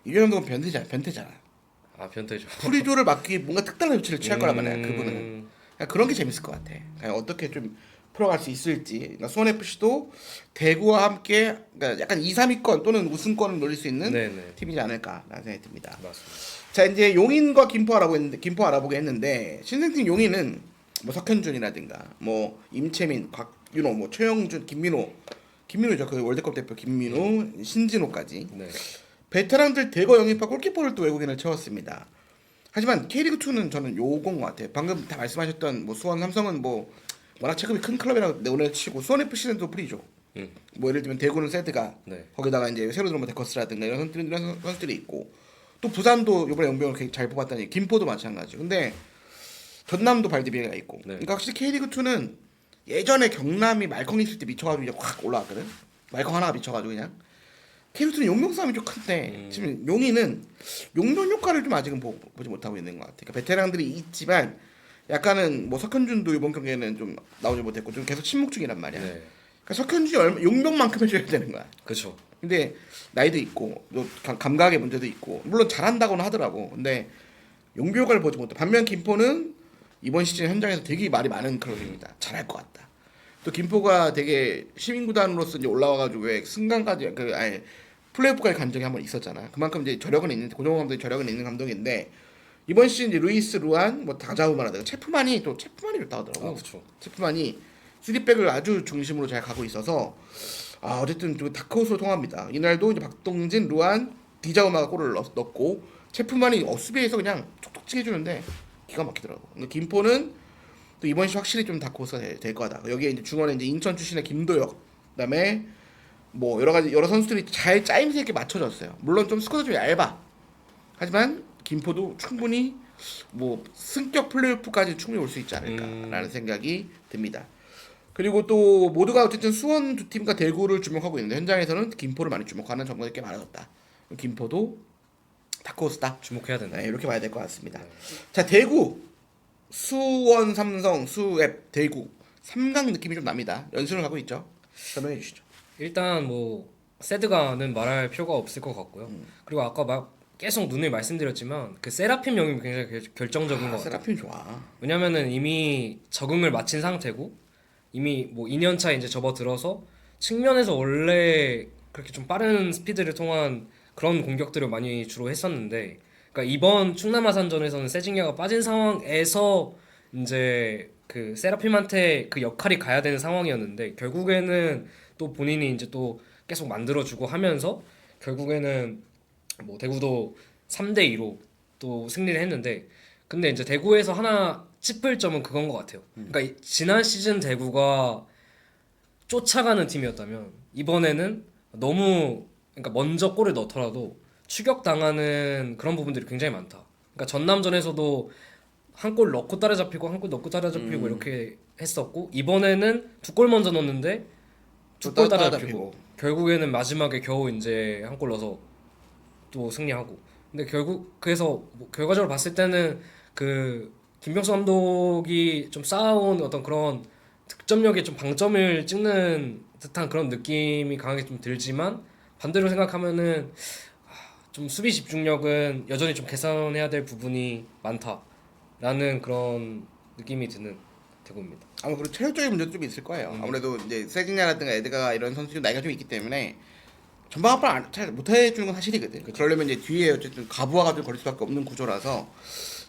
이현 감독은 변태잖아. 아 변태죠. 프리조를 막기 뭔가 특단의 조치를 취할 거란 말이야. 그분은. 그러니까 그런 게 재밌을 것 같아. 그러니까 어떻게 좀 풀어갈 수 있을지. 그러니까 수원 FC도 대구와 함께 그러니까 약간 2-3위권 또는 우승권을 노릴 수 있는 네네. 팀이지 않을까라는 생각이 듭니다. 맞습니다. 자, 이제 용인과 김포 알아보게 했는데 신생팀 용인은 뭐 석현준이라든가 뭐 임채민, 곽윤호, 뭐 최영준, 김민호죠. 그 월드컵 대표 김민호, 신진호까지 네. 베테랑들 대거 영입과 골키퍼를 또 외국인을 채웠습니다. 하지만 K리그 2는 저는 요건 것 같아요. 방금 다 말씀하셨던 뭐 수원 삼성은 뭐 워낙 체급이 큰 클럽이라고 오늘 치고 수원 FC는 또 프리죠. 뭐 예를 들면 대구는 세드가 네. 거기다가 이제 새로 들어온 데커스라든가 이런 선수들이 있고 또 부산도 이번에 용병을 굉장히 잘 뽑았다니 김포도 마찬가지. 근데 전남도 발디비가 있고. 네. 그러니까 확실히 K리그 2는 예전에 경남이 말컹 있을 때 미쳐가지고 이제 확 올라왔거든. 말컹 하나가 미쳐가지고 그냥. K리그 2는 용병 싸움이 좀 큰데 지금 용인은 용병 효과를 좀 아직은 보지 못하고 있는 것 같아. 그러니까 베테랑들이 있지만 약간은 뭐 석현준도 이번 경기에는 좀 나오지 못했고 좀 계속 침묵 중이란 말이야. 네. 그러니까 석현준이 용병만큼 해줘야 되는 거야. 그렇죠. 근데 나이도 있고 또 감각의 문제도 있고 물론 잘한다고는 하더라고. 근데 용병을 보지 못해. 반면 김포는 이번 시즌 현장에서 되게 말이 많은 클럽입니다. 잘할 것 같다. 또 김포가 되게 시민구단으로서 이제 올라와가지고 왜 승강까지 플레이오프까지 간 적이 한 번 있었잖아. 그만큼 이제 저력은 있는데 고정호 감독이 저력은 있는 감독인데 이번 시즌 이제 루이스 루안 뭐 다자우마라든가 체프만이 좋다 하더라고. 그렇죠. 체프만이 3백을 아주 중심으로 잘 가고 있어서 어쨌든 좀 다크호스로 통합니다. 이날도 이제 박동진, 루안, 디자우마가 골을 넣었고 체프만이 수비에서 그냥 촉촉 해주는데 기가 막히더라고. 근데 김포는 또 이번 시즌 확실히 좀 다크호스가 될 거다. 여기에 이제 중원에 이제 인천 출신의 김도혁, 그다음에 뭐 여러 선수들이 잘 짜임새 있게 맞춰졌어요. 물론 좀 스쿼드 좀 얇아. 하지만 김포도 충분히 뭐 승격 플레이오프까지 충분히 올 수 있지 않을까라는 생각이 듭니다. 그리고 또 모두가 어쨌든 수원 두 팀과 대구를 주목하고 있는데 현장에서는 김포를 많이 주목하는 정보들이 꽤 많아졌다. 김포도 다크호스다. 주목해야 된다. 네, 이렇게 봐야 될 것 같습니다. 자, 대구, 수원, 삼성, 수앱, 대구 3강 느낌이 좀 납니다. 연승을 가고 있죠. 설명해 주시죠. 일단 뭐 세드가는 말할 필요가 없을 것 같고요. 그리고 아까 막 계속 눈을 말씀드렸지만 그 세라핌 영입이 굉장히 결정적인 것 같아요. 세라핌 좋아. 왜냐면은 이미 적응을 마친 상태고 이미 뭐 2년차 이제 접어들어서 측면에서 원래 그렇게 좀 빠른 스피드를 통한 그런 공격들을 많이 주로 했었는데, 그러니까 이번 충남 아산전에서는 세징야가 빠진 상황에서 이제 그 세라핌한테 그 역할이 가야 되는 상황이었는데, 결국에는 또 본인이 이제 또 계속 만들어주고 하면서 결국에는 뭐 대구도 3대 2로 또 승리를 했는데, 근데 이제 대구에서 하나 짚을 점은 그건 것 같아요. 그러니까 지난 시즌 대구가 쫓아가는 팀이었다면 이번에는 너무, 그러니까 먼저 골을 넣더라도 추격당하는 그런 부분들이 굉장히 많다. 그러니까 전남전에서도 한 골 넣고 따라잡히고 한 골 넣고 따라잡히고 이렇게 했었고, 이번에는 두 골 먼저 넣었는데 두 골 따라잡히고 결국에는 마지막에 겨우 이제 한 골 넣어서 또 승리하고. 근데 결국 그래서 뭐 결과적으로 봤을 때는 그 김병수 감독이 좀 쌓아온 어떤 그런 득점력에 좀 방점을 찍는 듯한 그런 느낌이 강하게 좀 들지만, 반대로 생각하면은 좀 수비 집중력은 여전히 좀 개선해야 될 부분이 많다라는 그런 느낌이 드는 대구입니다. 아마 그리고 체력적인 문제도 좀 있을 거예요. 아무래도 이제 세징야라든가 에드가 이런 선수들 나이가 좀 있기 때문에 전방 압박을 잘 못해주는 건 사실이거든. 그러려면 이제 뒤에 어쨌든 가부화가 좀 걸릴 수밖에 없는 구조라서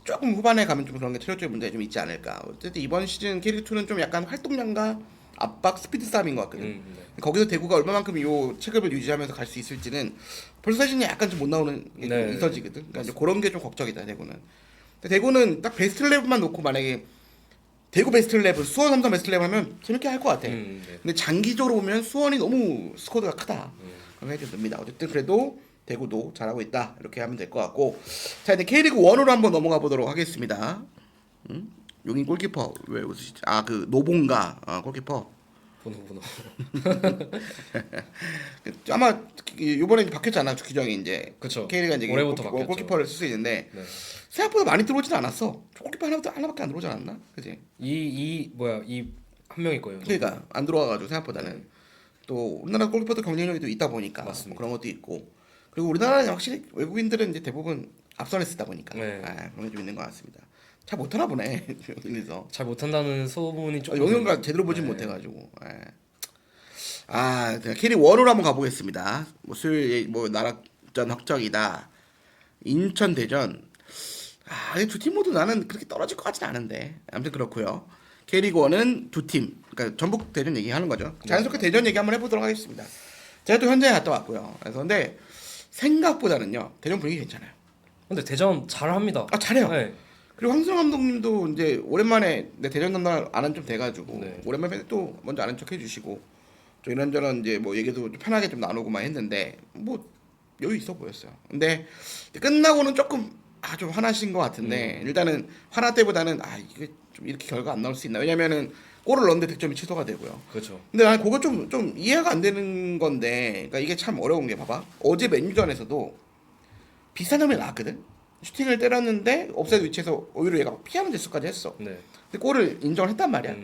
조금 후반에 가면 좀 그런 게 체력적인 문제가 좀 있지 않을까. 어쨌든 이번 시즌 K리그2는 좀 약간 활동량과 압박 스피드 싸움인 것 같거든. 네. 거기서 대구가 얼마만큼 이 체급을 유지하면서 갈 수 있을지는 벌써 시즌에 약간 좀 못 나오는 게 좀 네. 있어지거든. 그러니까 이제 그런 게 좀 걱정이다 대구는. 근데 대구는 딱 베스트 11만 놓고 만약에 대구 베스트 11, 수원 삼성 베스트 11 하면 재밌게 할 것 같아. 네. 근데 장기적으로 보면 수원이 너무 스쿼드가 크다. 그런 생각이 좀 듭니다. 어쨌든 그래도 대구도 잘하고 있다. 이렇게 하면 될 것 같고. 자, 이제 K리그 1으로 한번 넘어가 보도록 하겠습니다. 용인 골키퍼 왜 웃으시죠? 아, 그 노봉가 골키퍼. 번호. 아마 이번에 바뀌었잖아. 규정이 이제. 그쵸. K리그가 이제 올해부터 바뀌었죠. 골키퍼를 쓸 수 있는데 네. 생각보다 많이 들어오진 않았어. 골키퍼 하나밖에 안 들어오지 않았나? 그지? 이 한 명일 거예요. 그러니까 안 들어와가지고 생각보다는 또 우리나라 골키퍼도 경쟁력이 또 있다 보니까 맞습니다. 뭐 그런 것도 있고, 그리고 우리나라는 확실히 외국인들은 이제 대부분 앞선에 쓰다 보니까 네. 그런 게 좀 있는 것 같습니다. 잘 못하나 보네 여기서. 잘 못한다는 소문이 조금 영영가 제대로 보진 못해가지고. K리그 1으로 한번 가보겠습니다. 뭐 수요일 뭐 나락전 확정이다. 인천 대전. 이 두 팀 모두 나는 그렇게 떨어질 것 같진 않은데 아무튼 그렇고요. K리그 1은 두 팀, 그러니까 전북 대전 얘기하는 거죠. 자연스럽게 대전 얘기 한번 해보도록 하겠습니다. 제가 또 현장에 갔다 왔고요. 그래서 근데 생각보다는요 대전 분위기 괜찮아요. 근데 대전 잘합니다. 잘해요. 네. 그리고 황승호 감독님도 이제 오랜만에 내 대전 담당 안한 좀 돼가지고 네. 오랜만에 또 먼저 아는 척 해주시고 좀 이런저런 이제 뭐 얘기도 좀 편하게 좀 나누고만 했는데 뭐 여유 있어 보였어요. 근데 끝나고는 조금 좀 화나신 것 같은데 일단은 화나 때보다는 이게 좀 이렇게 결과 안 나올 수 있나. 왜냐면은 골을 넣었는데 득점이 취소가 되고요. 그렇죠. 근데 난 그거 좀 이해가 안 되는 건데, 그러니까 이게 참 어려운 게 봐봐. 어제 맨유전에서도 비슷한 장면이 나왔거든. 슈팅을 때렸는데 옵사이드 위치에서 오히려 얘가 피하는 데서까지 했어. 네. 근데 골을 인정을 했단 말이야.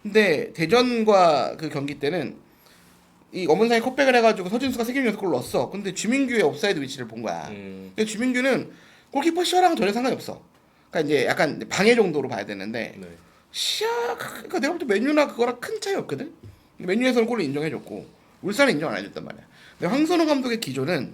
근데 대전과 그 경기 때는 이 엄은상이 컵백을 해가지고 서진수가 3개 연속 골을 넣었어. 근데 주민규의 옵사이드 위치를 본 거야. 근데 주민규는 골키퍼 시야랑은 전혀 상관이 없어. 그러니까 이제 약간 방해 정도로 봐야 되는데 네. 시야, 그러니까 내가 볼 때 맨유나 그거랑 큰 차이 없거든. 맨유에서는 골을 인정해줬고 울산은 인정 안 해줬단 말이야. 근데 황선홍 감독의 기조는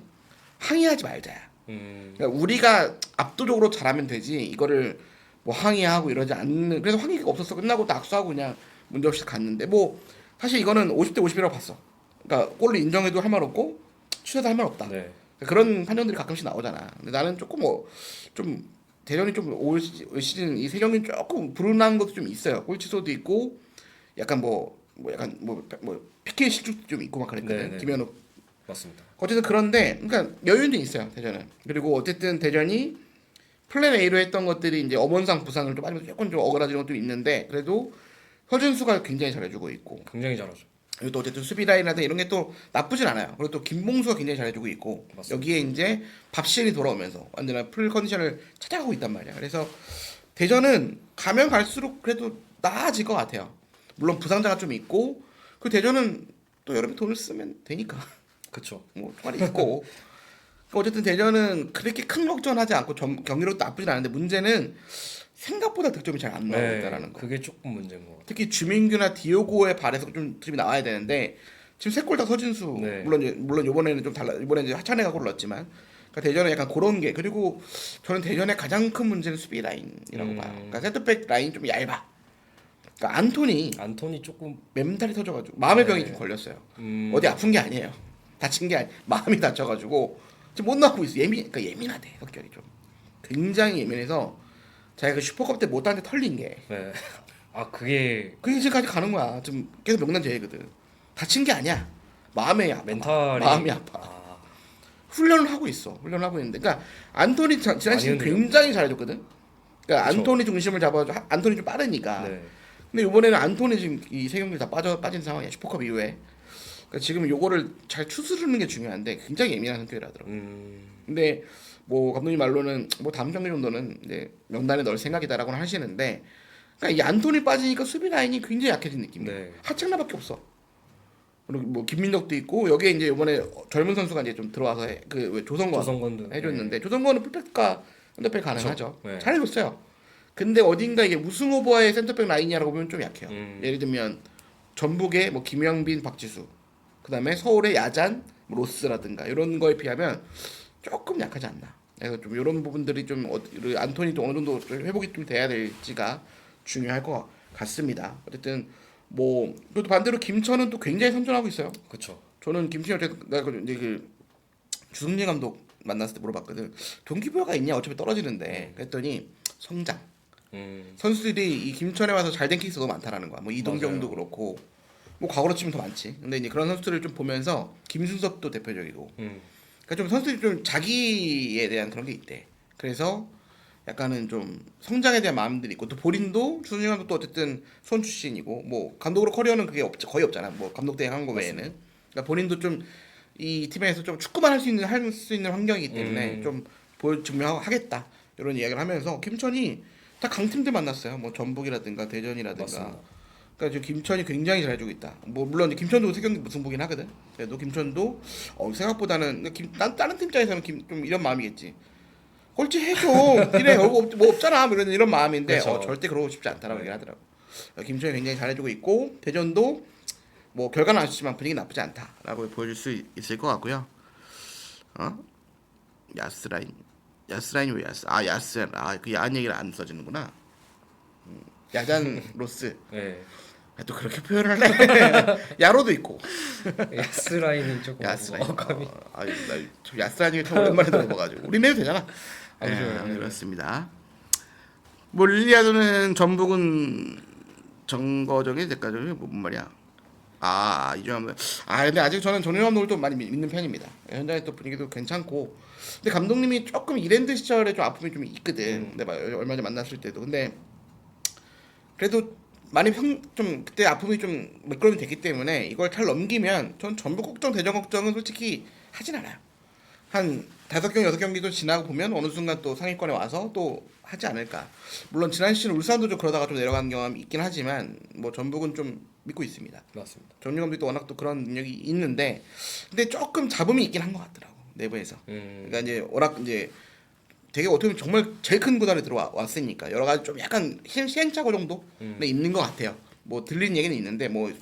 항의하지 말자야. 그러니까 우리가 압도적으로 잘하면 되지 이거를 뭐 항의하고 이러지 않는. 그래서 항의가 없었어. 끝나고 딱 악수하고 그냥 문제없이 갔는데 뭐 사실 이거는 50대 50이라고 봤어. 그러니까 골을 인정해도 할 말 없고 취소해도 할 말 없다. 네. 그런 판정들이 가끔씩 나오잖아. 근데 나는 조금 좀 대전이 좀 올 시즌 이 세 경기 조금 불운한 것도 좀 있어요. 골 취소도 있고 약간 뭐 PK 실축도 좀 있고 막 그랬거든. 네. 김현욱. 맞습니다. 어쨌든 그런데 그러니까 여유는 있어요 대전은. 그리고 어쨌든 대전이 플랜 A로 했던 것들이 이제 엄원상 부상을 좀 빠지면서 조금 좀 억울해지는 것도 있는데 그래도 허준수가 굉장히 잘해주고 있고. 굉장히 잘하죠. 그리고 또 어쨌든 수비 라인이라든 이런 게 또 나쁘진 않아요. 그리고 또 김봉수가 굉장히 잘해주고 있고 맞습니다. 여기에 이제 밥시인이 돌아오면서 완전한 풀 컨디션을 찾아가고 있단 말이야. 그래서 대전은 가면 갈수록 그래도 나아질 것 같아요. 물론 부상자가 좀 있고 그 대전은 또 여름에 돈을 쓰면 되니까 그렇죠. 뭐 총알이 있고. 그러니까 어쨌든 대전은 그렇게 큰 걱정하지 않고 경기력도 나쁘진 않은데 문제는 생각보다 득점이 잘 안 나오고 있다라는 거. 그게 조금 문제인 것 같아요. 특히 주민규나 디오고의 발에서 좀 득점이 나와야 되는데 지금 3골 다 서진수. 네. 물론 이번에는 좀 달라. 이번에 이제 하찬해가 골 넣었지만 그러니까 대전에 약간 그런 게 그리고 저는 대전의 가장 큰 문제는 수비 라인이라고 봐요. 그러니까 센터백 라인 좀 얇아. 그러니까 안토니 조금 멘탈이 터져가지고 마음의 병이 네. 좀 걸렸어요. 어디 아픈 게 아니에요. 다친 게 아니 마음이 다쳐가지고 지금 못 나오고 있어. 그러니까 예민하대 성격이 좀 굉장히 예민해서 자기가 그 슈퍼컵 때 못하는데 털린 게 네. 아 그게 그게 지금까지 가는 거야. 지금 계속 명단 제외거든. 다친 게 아니야. 마음이 아파. 멘탈이 마음이 아파. 아, 훈련을 하고 있어. 훈련을 하고 있는데, 그러니까 안토니 지난 많이 시즌 흔들려. 굉장히 잘해줬거든. 그러니까 그쵸. 안토니 중심을 잡아줘. 안토니 좀 빠르니까. 네. 근데 이번에는 안토니 지금 이 세 경기 다 빠진 상황이야. 슈퍼컵 이후에. 그러니까 지금 요거를 잘 추스르는 게 중요한데 굉장히 예민한 성격이라더라고. 근데 뭐 감독님 말로는 뭐 다음 경기 정도는 이제 명단에 넣을 생각이다라고는 하시는데, 그러니까 이 안토니 빠지니까 수비 라인이 굉장히 약해진 느낌이야. 네. 하창나밖에 없어. 그리고 뭐 김민덕도 있고 여기에 이제 이번에 젊은 선수가 이제 좀 들어와서 그 조성건도 해줬는데 조성건은 풀백과 센터백 가능하죠. 그쵸. 네. 잘해줬어요. 근데 어딘가 이게 우승 후보의 센터백 라인이라고 보면 좀 약해요. 예를 들면 전북의 뭐 김영빈, 박지수, 그다음에 서울의 야잔, 뭐 로스라든가 이런 거에 비하면 조금 약하지 않나. 그래서 좀 이런 부분들이 좀 안토니도 어느 정도 좀 회복이 좀 돼야 될지가 중요할 것 같습니다. 어쨌든 뭐 그래도 반대로 김천은 또 굉장히 선전하고 있어요. 그렇죠. 저는 김천이 내가 이제 그 주승진 감독 만났을 때 물어봤거든. 동기부여가 있냐? 어차피 떨어지는데. 그랬더니 성장. 선수들이 이 김천에 와서 잘된 케이스가 너무 많다라는 거야. 뭐 이동경도 맞아요. 그렇고 뭐 과거로 치면 더 많지. 근데 이제 그런 선수들을 좀 보면서 김순섭도 대표적이고. 그러니까 좀 선수들이 좀 자기에 대한 그런 게 있대. 그래서 약간은 좀 성장에 대한 마음들이 있고 또 본인도 주승진 감독도 어쨌든 수원 출신이고 뭐 감독으로 커리어는 그게 거의 없잖아. 뭐 감독 대행 한 거 외에는. 그러니까 본인도 좀 이 팀에서 좀 축구만 할 수 있는 환경이기 때문에 좀 증명하겠다 이런 이야기를 하면서 김천이 다 강팀들 만났어요. 뭐 전북이라든가 대전이라든가. 맞습니다. 그러니까 지금 김천이 굉장히 잘해주고 있다. 뭐 물론 이제 김천도 세 경기 무승부긴 하거든. 그래도 김천도 생각보다는 다른 팀 입장에서는 좀 이런 마음이겠지. 꼴찌 해줘. 이래 뭐 없잖아. 뭐 이런 마음인데 그쵸. 절대 그러고 싶지 않다라고 얘기를 하더라고. 김천이 굉장히 잘해주고 있고 대전도 뭐 결과는 아쉽지만 분위기 나쁘지 않다라고 보여줄 수 있을 것 같고요. 야스라인 왜 야스? 그 야한 얘기를 안 써지는구나. 야잔 로스. 네. 또 그렇게 표현을 해. 야로도 있고. 야스 라인이 조금 야스라인. 감이. 저 야스라인이 참 오랜만에 들어봐가지고. 우리 내도 되잖아. 아무튼, 그렇습니다. 뭐 릴리아도는 전북은 정거정이 될까죠? 뭔 말이야? 이정현. 근데 아직 저는 정윤 감독을 좀 많이 믿는 편입니다. 현장의 또 분위기도 괜찮고. 근데 감독님이 조금 이랜드 시절에 좀 아픔이 좀 있거든. 근데 얼마 전에 만났을 때도. 근데 그래도 많이 좀 그때 아픔이 좀 매끄러움이 됐기 때문에 이걸 잘 넘기면 전 전북 걱정, 대전 걱정은 솔직히 하진 않아요. 한 5경기, 6경기도 지나고 보면 어느 순간 또 상위권에 와서 또 하지 않을까. 물론 지난 시즌 울산도 좀 그러다가 좀 내려간 경험이 있긴 하지만 뭐 전북은 좀 믿고 있습니다. 맞습니다. 정유 감독도 워낙 또 그런 능력이 있는데 근데 조금 잡음이 있긴 한 것 같더라고 내부에서. 그러니까 이제 워낙 이제 되게 어떻게 보면 정말 제일 큰 구단에 들어왔으니까 여러 가지 좀 약간 시행착오 정도는 있는 것 같아요. 뭐 들리는 얘기는 있는데 뭐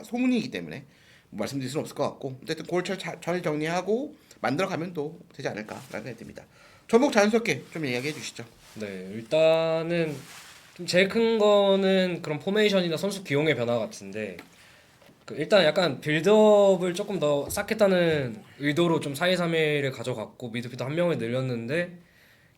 소문이기 때문에 뭐 말씀드릴 수는 없을 것 같고 어쨌든 그걸 잘 정리하고 만들어가면 또 되지 않을까라는 생각이 듭니다. 전북 자연스럽게 좀 이야기해 주시죠. 네, 일단은 좀 제일 큰 거는 그런 포메이션이나 선수 기용의 변화 같은데 일단 약간 빌드업을 조금 더 쌓겠다는 의도로 좀 4-2-3-1을 가져갔고 미드필더 한 명을 늘렸는데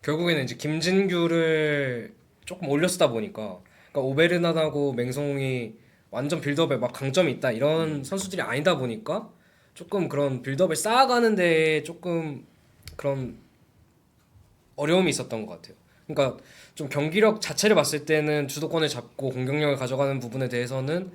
결국에는 이제 김진규를 조금 올려쓰다 보니까 그러니까 오베르난하고 맹성이 완전 빌드업에 막 강점이 있다 이런 선수들이 아니다 보니까 조금 그런 빌드업을 쌓아가는 데 조금 그런 어려움이 있었던 것 같아요. 그러니까 좀 경기력 자체를 봤을 때는 주도권을 잡고 공격력을 가져가는 부분에 대해서는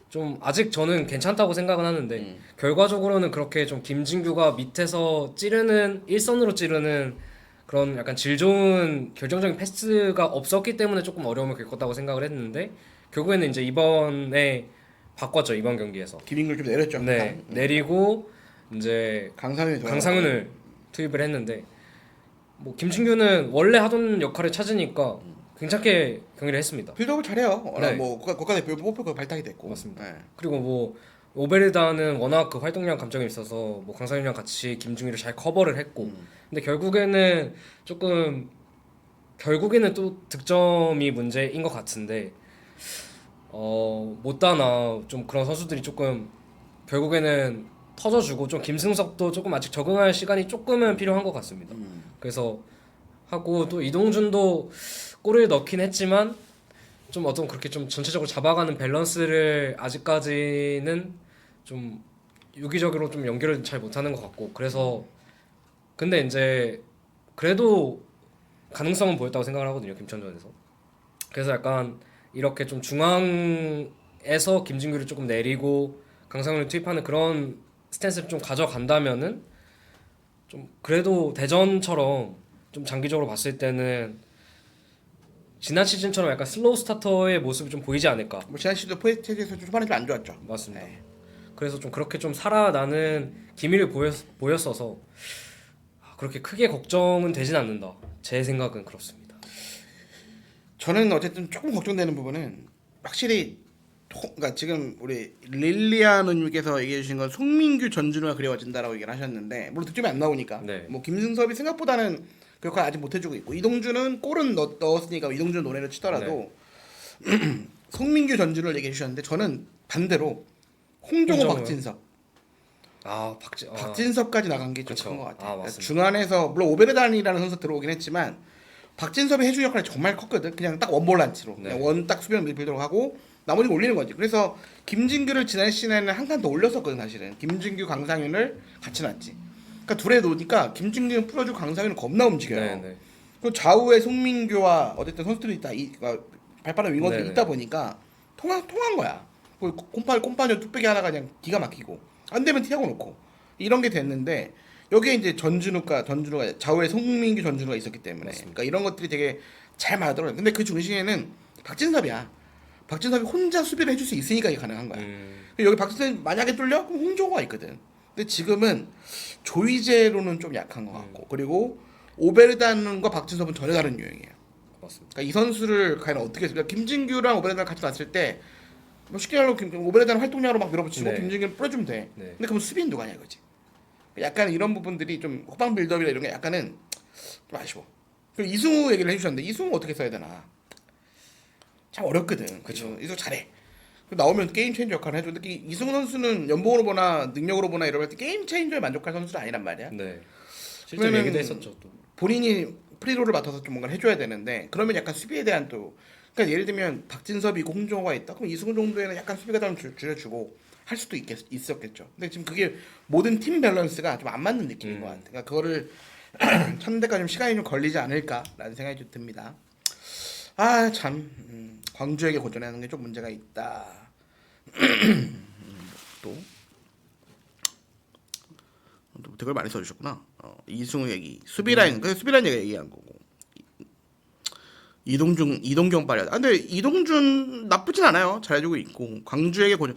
좀 아직 저는 괜찮다고 생각은 하는데 결과적으로는 그렇게 좀 김진규가 밑에서 찌르는 일선으로 찌르는 그런 약간 질 좋은 결정적인 패스가 없었기 때문에 조금 어려움을 겪었다고 생각을 했는데 결국에는 이제 이번에 바꿨죠. 이번 경기에서 김인글 좀 내렸죠. 네 내리고 이제 강상윤을 투입을 했는데 뭐 김진규는 원래 하던 역할을 찾으니까 괜찮게 경기를 했습니다. 빌드업을 잘해요. 네. 뭐 국가대표 뽑힐 거 발탁이 됐고. 맞습니다. 네. 그리고 뭐 오베르다는 워낙 그 활동량 감점이 있어서 뭐 강상윤이랑 같이 김중희를 잘 커버를 했고 근데 결국에는 또 득점이 문제인 것 같은데 못다나 좀 그런 선수들이 조금 결국에는 터져주고 좀 김승석도 조금 아직 적응할 시간이 조금은 필요한 것 같습니다. 그래서 하고 또 이동준도 골을 넣긴 했지만 좀 어떤 그렇게 좀 전체적으로 잡아가는 밸런스를 아직까지는 좀 유기적으로 좀 연결을 잘 못하는 것 같고 그래서 근데 이제 그래도 가능성은 보였다고 생각을 하거든요 김천전에서. 그래서 약간 이렇게 좀 중앙에서 김진규를 조금 내리고 강상윤을 투입하는 그런 스탠스를 좀 가져간다면은 좀 그래도 대전처럼 좀 장기적으로 봤을 때는 지난 시즌처럼 약간 슬로우 스타터의 모습이 좀 보이지 않을까. 뭐 지난 시즌도 포에티에서 좀 초반에 좀 안 좋았죠. 맞습니다. 네. 그래서 좀 그렇게 좀 살아나는 기미를 보였어서 그렇게 크게 걱정은 되진 않는다. 제 생각은 그렇습니다. 저는 어쨌든 조금 걱정되는 부분은 확실히 그러니까 지금 우리 릴리아누님께서 얘기해 주신 건 송민규 전준우가 그리워진다라고 얘기를 하셨는데 물론 득점이 안 나오니까 네. 뭐 김승섭이 생각보다는 그 역할 아직 못 해주고 있고 이동준은 골은 넣었으니까 이동준 노래를 치더라도 송민규 전준우를 얘기해 주셨는데 저는 반대로 홍종호 홍정호요? 박진섭 박진섭까지 나간 게 좀 그쵸. 큰 것 같아요. 그러니까 맞습니다. 중안에서 물론 오베르단이라는 선수 들어오긴 했지만 박진섭이 해준 역할이 정말 컸거든. 그냥 딱 원볼란치로 네. 그냥 원 딱 수비형 미드필더로 하고 나머지 올리는 거지. 그래서 김진규를 지난 시즌에는 한 칸 더 올렸었거든 사실은. 김진규 강상윤을 같이 놨지. 그러니까 둘에 놓으니까 김진규는 풀어주고 강상윤은 겁나 움직여요. 네네. 그 좌우에 송민규와 어쨌든 선수들이 있다. 그러니까 발빠른 윙어들이 네네. 있다 보니까 통한 거야. 뭐 꼼파뇨 뚝배기 하나가 그냥 기가 막히고 안 되면 티하고 놓고 이런 게 됐는데 여기에 이제 전준우가 좌우에 송민규 전준우가 있었기 때문에 그러니까 이런 것들이 되게 잘 맞더라고요. 근데 그 중심에는 박진섭이야. 박진섭이 혼자 수비를 해줄 수 있으니까 이게 가능한 거야. 여기 박진섭이 만약에 뚫려? 그럼 홍종호가 있거든. 근데 지금은 조이제로는 좀 약한 것 같고 그리고 오베르단과 박진섭은 전혀 다른 유형이에요. 맞습니다. 그러니까 이 선수를 과연 어떻게 그러니까 김진규랑 오베르단 같이 놨을 때 뭐 쉽게 말로 오베르단 활동량으로 막 밀어붙이고 네. 김진규는 뿌려주면 돼. 네. 근데 그럼 수비는 누가 하냐 이거지. 약간 이런 부분들이 좀 호방 빌드업이나 이런 게 약간은 좀 아쉬워. 그리고 이승우 얘기를 해주셨는데 이승우 어떻게 써야 되나? 참 어렵거든. 그렇죠. 이승우 잘해. 나오면 게임 체인저 역할을 해줘. 근데 이승우 선수는 연봉으로 보나 능력으로 보나 이럴 때 게임 체인저에 만족할 선수는 아니란 말이야. 네. 실제 그러면 얘기도 했었죠 또. 본인이 프리롤을 맡아서 좀 뭔가를 해줘야 되는데 그러면 약간 수비에 대한 또 그러니까 예를 들면 박진섭이 있고 홍정호가 있다. 그럼 이승우 정도에는 약간 수비가 좀 줄여주고 할 수도 있었겠죠. 근데 지금 그게 모든 팀 밸런스가 좀 안 맞는 느낌인 것 같아. 그러니까 그거를 찾는 데까지 좀 시간이 좀 걸리지 않을까라는 생각이 좀 듭니다. 아 참 광주에게 고전하는 게 좀 문제가 있다. 또 댓글 많이 써주셨구나. 이승우 얘기, 수비 라인, 그 수비 라인 얘기한 거고. 이동경 빨려. 근데 이동준 나쁘진 않아요. 잘해주고 있고 광주에게 고전.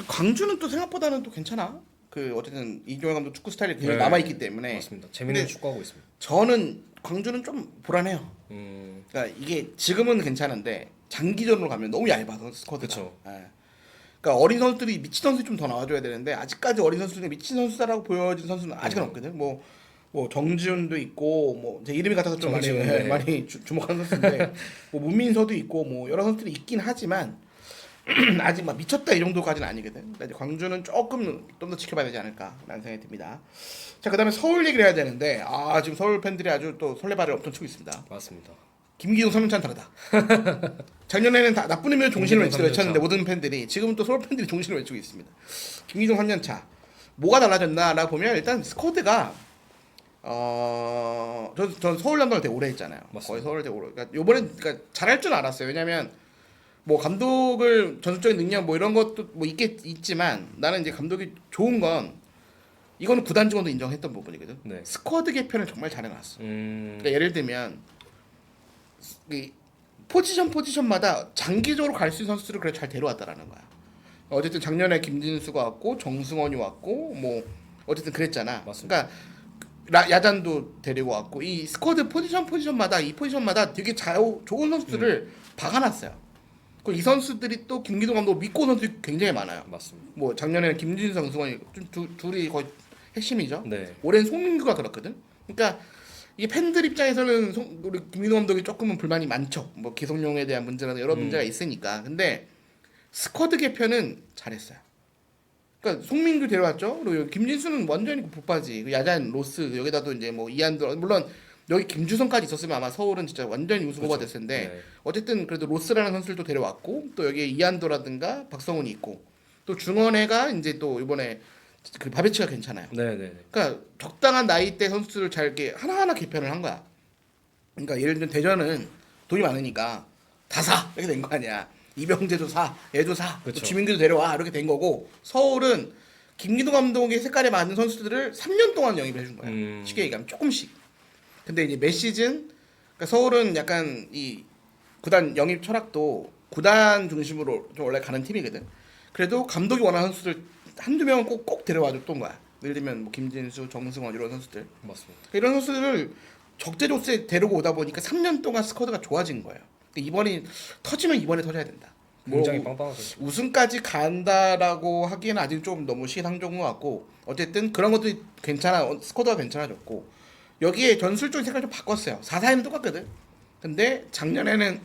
광주는 또 생각보다는 또 괜찮아. 그 어쨌든 이종현 감독 축구 스타일이 계속 네. 남아 있기 때문에. 맞습니다. 재밌는 근데 축구하고 있습니다. 저는 광주는 좀 불안해요. 그러니까 이게 지금은 괜찮은데 장기전으로 가면 너무 얇아서 스쿼드가. 그쵸. 예. 그러니까 어린 선수들이 미친 선수들이 좀 더 나와줘야 되는데 아직까지 어린 선수들이 미친 선수다라고 보여진 선수는 아직은 없거든. 뭐 정지훈도 있고 뭐 제 이름이 같아서 좀 많이 정지훈, 네. 많이 주목하는 선수인데 뭐 문민서도 있고 뭐 여러 선수들이 있긴 하지만 아직 막 미쳤다 이 정도까지는 아니거든. 그러니까 이제 광주는 조금 좀 더 지켜봐야 되지 않을까라는 생각이 듭니다. 자 그다음에 서울 얘기를 해야 되는데 지금 서울 팬들이 아주 또 설레발을 엄청 치고 있습니다. 맞습니다. 김기동 3년차는 다르다. 작년에는 다 나쁜 의미로 종신을 김기동 외쳤는데 3년차. 모든 팬들이 지금은 또 서울 팬들이 종신을 외치고 있습니다. 김기동 3년차 뭐가 달라졌나라고 보면 일단 스쿼드가 전 서울 남동을 되게 오래 했잖아요. 맞습니다. 거의 서울 되게 오래. 그러니까 요번에 그러니까 잘할 줄 알았어요. 왜냐면 뭐 감독을 전술적인 능력 뭐 이런 것도 뭐 있지만 나는 이제 감독이 좋은 건 이거는 구단 직원도 인정했던 부분이거든. 네. 스쿼드 개편을 정말 잘해놨어. 음. 그러니까 예를 들면 이 포지션마다 장기적으로 갈 수 있는 선수들을 그래 잘 데려왔다라는 거야. 어쨌든 작년에 김진수가 왔고 정승원이 왔고 뭐 어쨌든 그랬잖아. 맞습니다. 그러니까 야잔도 데리고 왔고 이 스쿼드 포지션마다 이 포지션마다 되게 좋은 선수들을 박아놨어요. 그리고 이 선수들이 또 김기동 감독 믿고 온 선수들이 굉장히 많아요. 맞습니다. 뭐 작년에는 김진수, 정승원이 둘이 거의 핵심이죠. 네. 올해는 송민규가 그렇거든. 그러니까 이게 팬들 입장에서는 우리 김기동 감독이 조금은 불만이 많죠. 뭐 기성용에 대한 문제나 여러 문제가 있으니까. 근데 스쿼드 개편은 잘했어요. 그러니까 송민규 데려왔죠. 그리고 김진수는 완전히 붙바지. 야잔, 로스 여기다도 이제 뭐 이한도 물론 여기 김주성까지 있었으면 아마 서울은 진짜 완전히 우승 후보가 됐을 텐데 네. 어쨌든 그래도 로스라는 선수들도 데려왔고 또 여기에 이한도라든가 박성훈이 있고 또 중원회가 이제 또 이번에 그 바베치가 괜찮아요. 네네. 그러니까 적당한 나이대 선수를 잘 이렇게 하나하나 개편을 한 거야. 그러니까 예를 들면 대전은 돈이 많으니까 다 사 이렇게 된 거 아니야. 이병재도 사, 얘도 사, 또 그쵸. 지민규도 데려와 이렇게 된 거고 서울은 김기동 감독의 색깔에 맞는 선수들을 3년 동안 영입해 준 거야. 쉽게 얘기하면 조금씩. 근데 이제 매 시즌 그러니까 서울은 약간 이 구단 영입 철학도 구단 중심으로 좀 원래 가는 팀이거든. 그래도 감독이 원하는 선수들 한두 명은 꼭 데려와 줬던 거야. 예를 들면 뭐 김진수, 정승원 이런 선수들. 맞습니다. 이런 선수들을 적재적소에 데리고 오다 보니까 3년 동안 스쿼드가 좋아진 거예요. 근데 이번이 터지면 이번에 터져야 된다. 굉장히 뭐 빵빵하죠. 우승까지 간다라고 하기에는 아직 좀 너무 시기상조인 것 같고 어쨌든 그런 것들이 괜찮아 스쿼드가 괜찮아졌고 여기에 전술적인 색깔 좀 바꿨어요. 4-4는 똑같거든. 근데 작년에는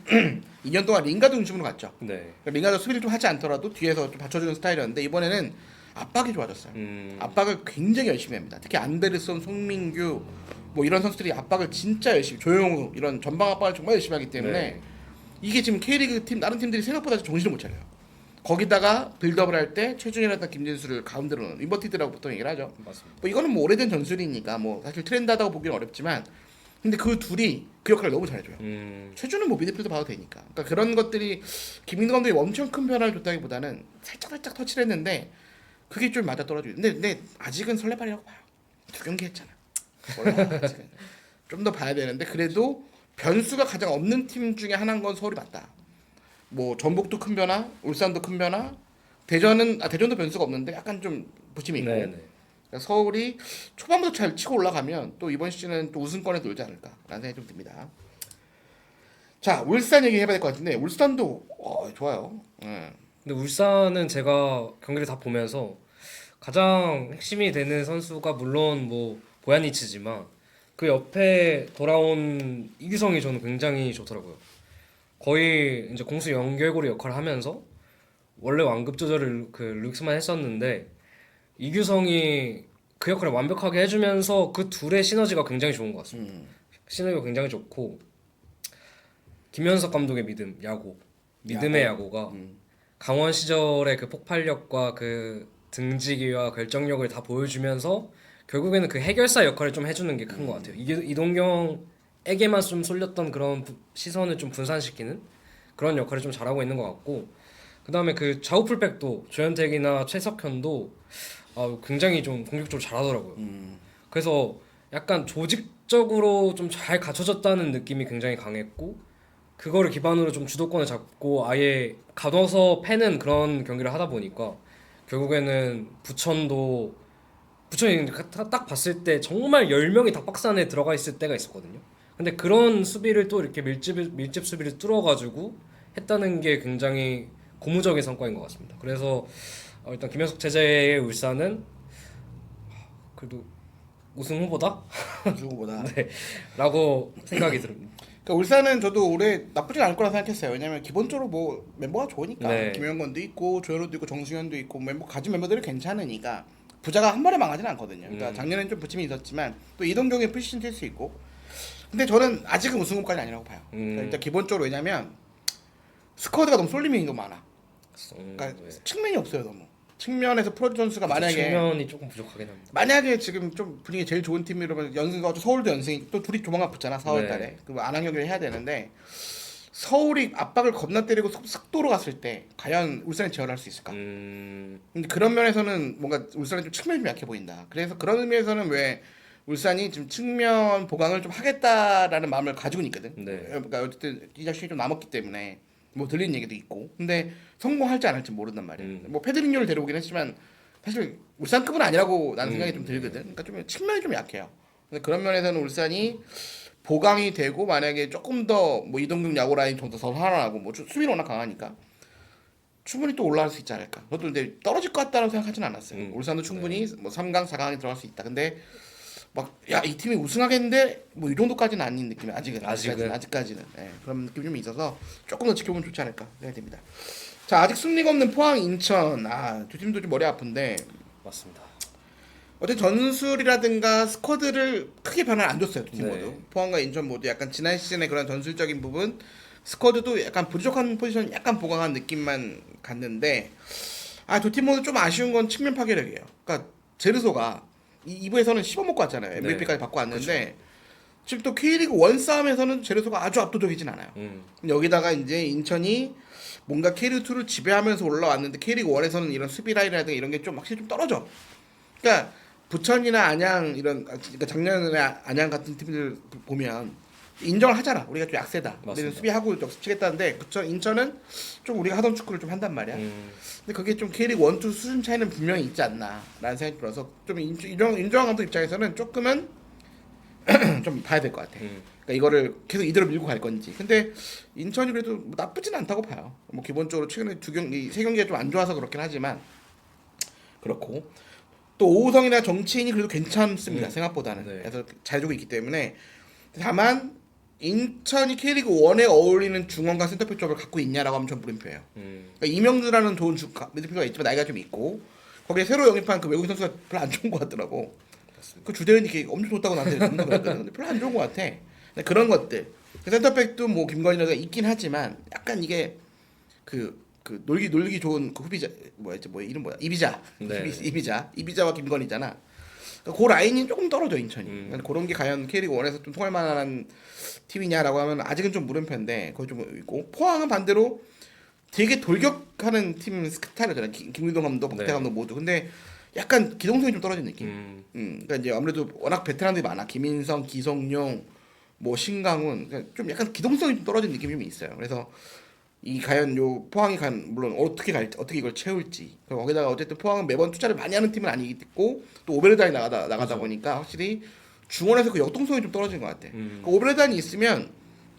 2년 동안 링가드 중심으로 갔죠. 네. 그러니까 링가드 수비를 좀 하지 않더라도 뒤에서 좀 받쳐주는 스타일이었는데 이번에는 압박이 좋아졌어요. 압박을 굉장히 열심히 합니다. 특히 안데르손, 송민규 뭐 이런 선수들이 압박을 진짜 열심히 조용우 이런 전방 압박을 정말 열심히 하기 때문에 네. 이게 지금 K리그 팀 다른 팀들이 생각보다 정신을 못 차려요. 거기다가 빌드업을 할 때 최준이라든가 김진수를 가운데로 넣는 인버티드라고 보통 얘기를 하죠. 맞습니다. 뭐 이거는 뭐 오래된 전술이니까 뭐 사실 트렌드하다고 보기는 어렵지만 근데 그 둘이 그 역할을 너무 잘해줘요. 최준은 뭐 미드필더 봐도 되니까. 그러니까 그런 것들이 김민호 감독이 엄청 큰 변화를 줬다기보다는 살짝 터치를 했는데 그게 좀 맞아 떨어져요. 근데 아직은 설레발이라고 봐요. 2경기 했잖아. 몰라 아직은. 좀 더 봐야 되는데 그래도 변수가 가장 없는 팀 중에 하나인 건 서울이 맞다. 뭐 전북도 큰 변화, 울산도 큰 변화, 대전도 변수가 없는데 약간 좀 부침이 있고. 네네. 그러니까 서울이 초반부터 잘 치고 올라가면 또 이번 시즌은 또 우승권에 놀지 않을까라는 생각이 좀 듭니다. 자 울산 얘기 해봐야 될 것 같은데 울산도 좋아요. 근데 울산은 제가 경기를 다 보면서 가장 핵심이 되는 선수가 물론 뭐 보야니치지만 그 옆에 돌아온 이규성이 저는 굉장히 좋더라고요. 거의 이제 공수 연결고리 역할을 하면서 원래 완급 조절을 그 룩스만 했었는데 이규성이 그 역할을 완벽하게 해주면서 그 둘의 시너지가 굉장히 좋은 것 같습니다. 시너지가 굉장히 좋고 김현석 감독의 믿음의 야구가 강원 시절의 그 폭발력과 그 등지기와 결정력을 다 보여주면서 결국에는 그 해결사 역할을 좀 해주는 게 큰 것 같아요. 이게 이동경에게만 좀 쏠렸던 그런 시선을 좀 분산시키는 그런 역할을 좀 잘하고 있는 것 같고 그 다음에 그 좌우 풀백도 조현택이나 최석현도 굉장히 좀 공격적으로 잘하더라고요. 그래서 약간 조직적으로 좀 잘 갖춰졌다는 느낌이 굉장히 강했고 그거를 기반으로 좀 주도권을 잡고 아예 가둬서 패는 그런 경기를 하다 보니까 결국에는 부천이 딱 봤을 때 정말 10명이 다 박스 안에 들어가 있을 때가 있었거든요. 근데 그런 수비를 또 이렇게 밀집 수비를 뚫어가지고 했다는 게 굉장히 고무적인 성과인 것 같습니다. 그래서 일단 김현석 체제의 울산은 그래도 우승 후보다? 누구보다. 네, 라고 생각이 듭니다. 그러니까 울산은 저도 올해 나쁘진 않을 거라 생각했어요. 왜냐면 기본적으로 뭐 멤버가 좋으니까 네. 김영건도 있고 조현우도 있고 정승현도 있고 가진 멤버들이 괜찮으니까 부자가 한 번에 망하지는 않거든요. 그러니까 작년에는 좀 부침이 있었지만 또 이동경의 풀시즌 뛸 수 있고. 근데 저는 아직은 우승 후보까지 아니라고 봐요. 그러니까 일단 기본적으로 왜냐면 스쿼드가 너무 쏠림이 너무 많아. 그러니까 네. 측면이 없어요 너무. 측면에서 프로 선수가 만약에 측면이 조금 부족하긴 합니다. 만약에 지금 좀 분위기 제일 좋은 팀이라면 연승가 서울도 연승이 또 둘이 조만간 붙잖아 4월달에. 네. 그 안항경기를 해야 되는데 서울이 압박을 겁나 때리고 속도로 갔을 때 과연 울산이 제어할 수 있을까? 근데 그런 면에서는 뭔가 울산이 좀 측면이 좀 약해 보인다. 그래서 그런 의미에서는 왜 울산이 지금 측면 보강을 좀 하겠다라는 마음을 가지고 있거든. 네. 그러니까 어쨌든 이작 시간이 좀 남았기 때문에 뭐 들리는 얘기도 있고. 근데 성공할지 안 할지 모른단 말이야. 뭐 페드링요를 데려오긴 했지만 사실 울산급은 아니라고 나는 생각이 좀 들거든. 그러니까 좀 측면이 좀 약해요. 근데 그런 면에서는 울산이 보강이 되고 만약에 조금 더 뭐 이동경 야구 라인 좀 더 살아나고 뭐 수비는 워낙 강하니까 충분히 또 올라갈 수 있지 않을까. 저도 근데 떨어질 것 같다는 생각하진 않았어요. 울산도 충분히 네. 뭐 3강, 4강에 들어갈 수 있다. 근데 막 야 이 팀이 우승하겠는데 뭐 이 정도까지는 아닌 느낌이 아직까지는 예, 그런 느낌이 좀 있어서 조금 더 지켜보면 좋지 않을까 생각이 듭니다. 자 아직 승리가 없는 포항, 인천 두 팀도 좀 머리 아픈데 맞습니다. 어쨌든 전술이라든가 스쿼드를 크게 변화를 안 줬어요 두 팀 네. 모두. 포항과 인천 모두 약간 지난 시즌의 그런 전술적인 부분 스쿼드도 약간 부족한 포지션 약간 보강한 느낌만 갔는데 두 팀 모두 좀 아쉬운 건 측면 파괴력이에요. 그러니까 제르소가 이 2부에서는 씹어먹고 왔잖아요. MVP까지 받고 왔는데 지금 또 K리그 1 싸움에서는 제르소가 아주 압도적이진 않아요. 여기다가 이제 인천이 뭔가 K리그 2를 지배하면서 올라왔는데 K리그 1에서는 이런 수비 라인이라든가 이런 게 좀 확실히 좀 떨어져. 그러니까 부천이나 안양 이런 그러니까 작년에 안양 같은 팀들 보면 인정을 하잖아. 우리가 좀 약세다. 우리는 맞습니다. 수비하고 치겠다는데 인천은 좀 우리가 하던 축구를 좀 한단 말이야. 근데 그게 좀 K리그 1, 2 수준 차이는 분명히 있지 않나라는 생각이 들어서 좀 인정 감독 입장에서는 조금은 좀 봐야 될 것 같아. 그러니까 이거를 계속 이대로 밀고 갈 건지. 근데 인천이 그래도 뭐 나쁘진 않다고 봐요. 뭐 기본적으로 최근에 세 경기가 좀 안 좋아서 그렇긴 하지만 그렇고 또 오우성이나 정치인이 그래도 괜찮습니다. 생각보다는. 네. 그래서 잘해주고 있기 때문에 다만 인천이 K리그 1에 어울리는 중원과 센터백 조합을 갖고 있냐라고 하면 전 물음표예요. 그러니까 이명주라는 좋은 미드필더가 있지만 나이가 좀 있고 거기에 새로 영입한 그 외국인 선수가 별로 안 좋은 것 같더라고. 그 주대현이 이렇게 엄청 좋다고 나한테 그랬거든. 근데 별로 안 좋은 것 같아. 근데 그런 것들. 그 센터백도 뭐 김건희라가 있긴 하지만 약간 이게 그 놀기 좋은 그 후비자 이름 뭐야 이비자 네. 이비자와 김건희잖아. 그러니까 그 라인이 조금 떨어져 인천이. 그러니까 그런 게 과연 K리그 1에서 좀 통할 만한 팀이냐라고 하면 아직은 좀 물음표인데 거기 좀 있고 포항은 반대로 되게 돌격하는 팀 스타일이잖아. 김유동 감독, 박태 네. 감독 모두. 근데 약간 기동성이 좀 떨어진 느낌. 그러니까 이제 아무래도 워낙 베테랑들이 많아. 김인성, 기성용, 뭐 신강훈, 그러니까 좀 약간 기동성이 좀 떨어진 느낌이 좀 있어요. 그래서 이 과연 요 포항이 물론 어떻게 이걸 채울지. 그리고 거기다가 어쨌든 포항은 매번 투자를 많이 하는 팀은 아니고 또 오베르단이 나가다 그렇죠. 보니까 확실히 중원에서 그 역동성이 좀 떨어진 것 같아. 그 오베르단이 있으면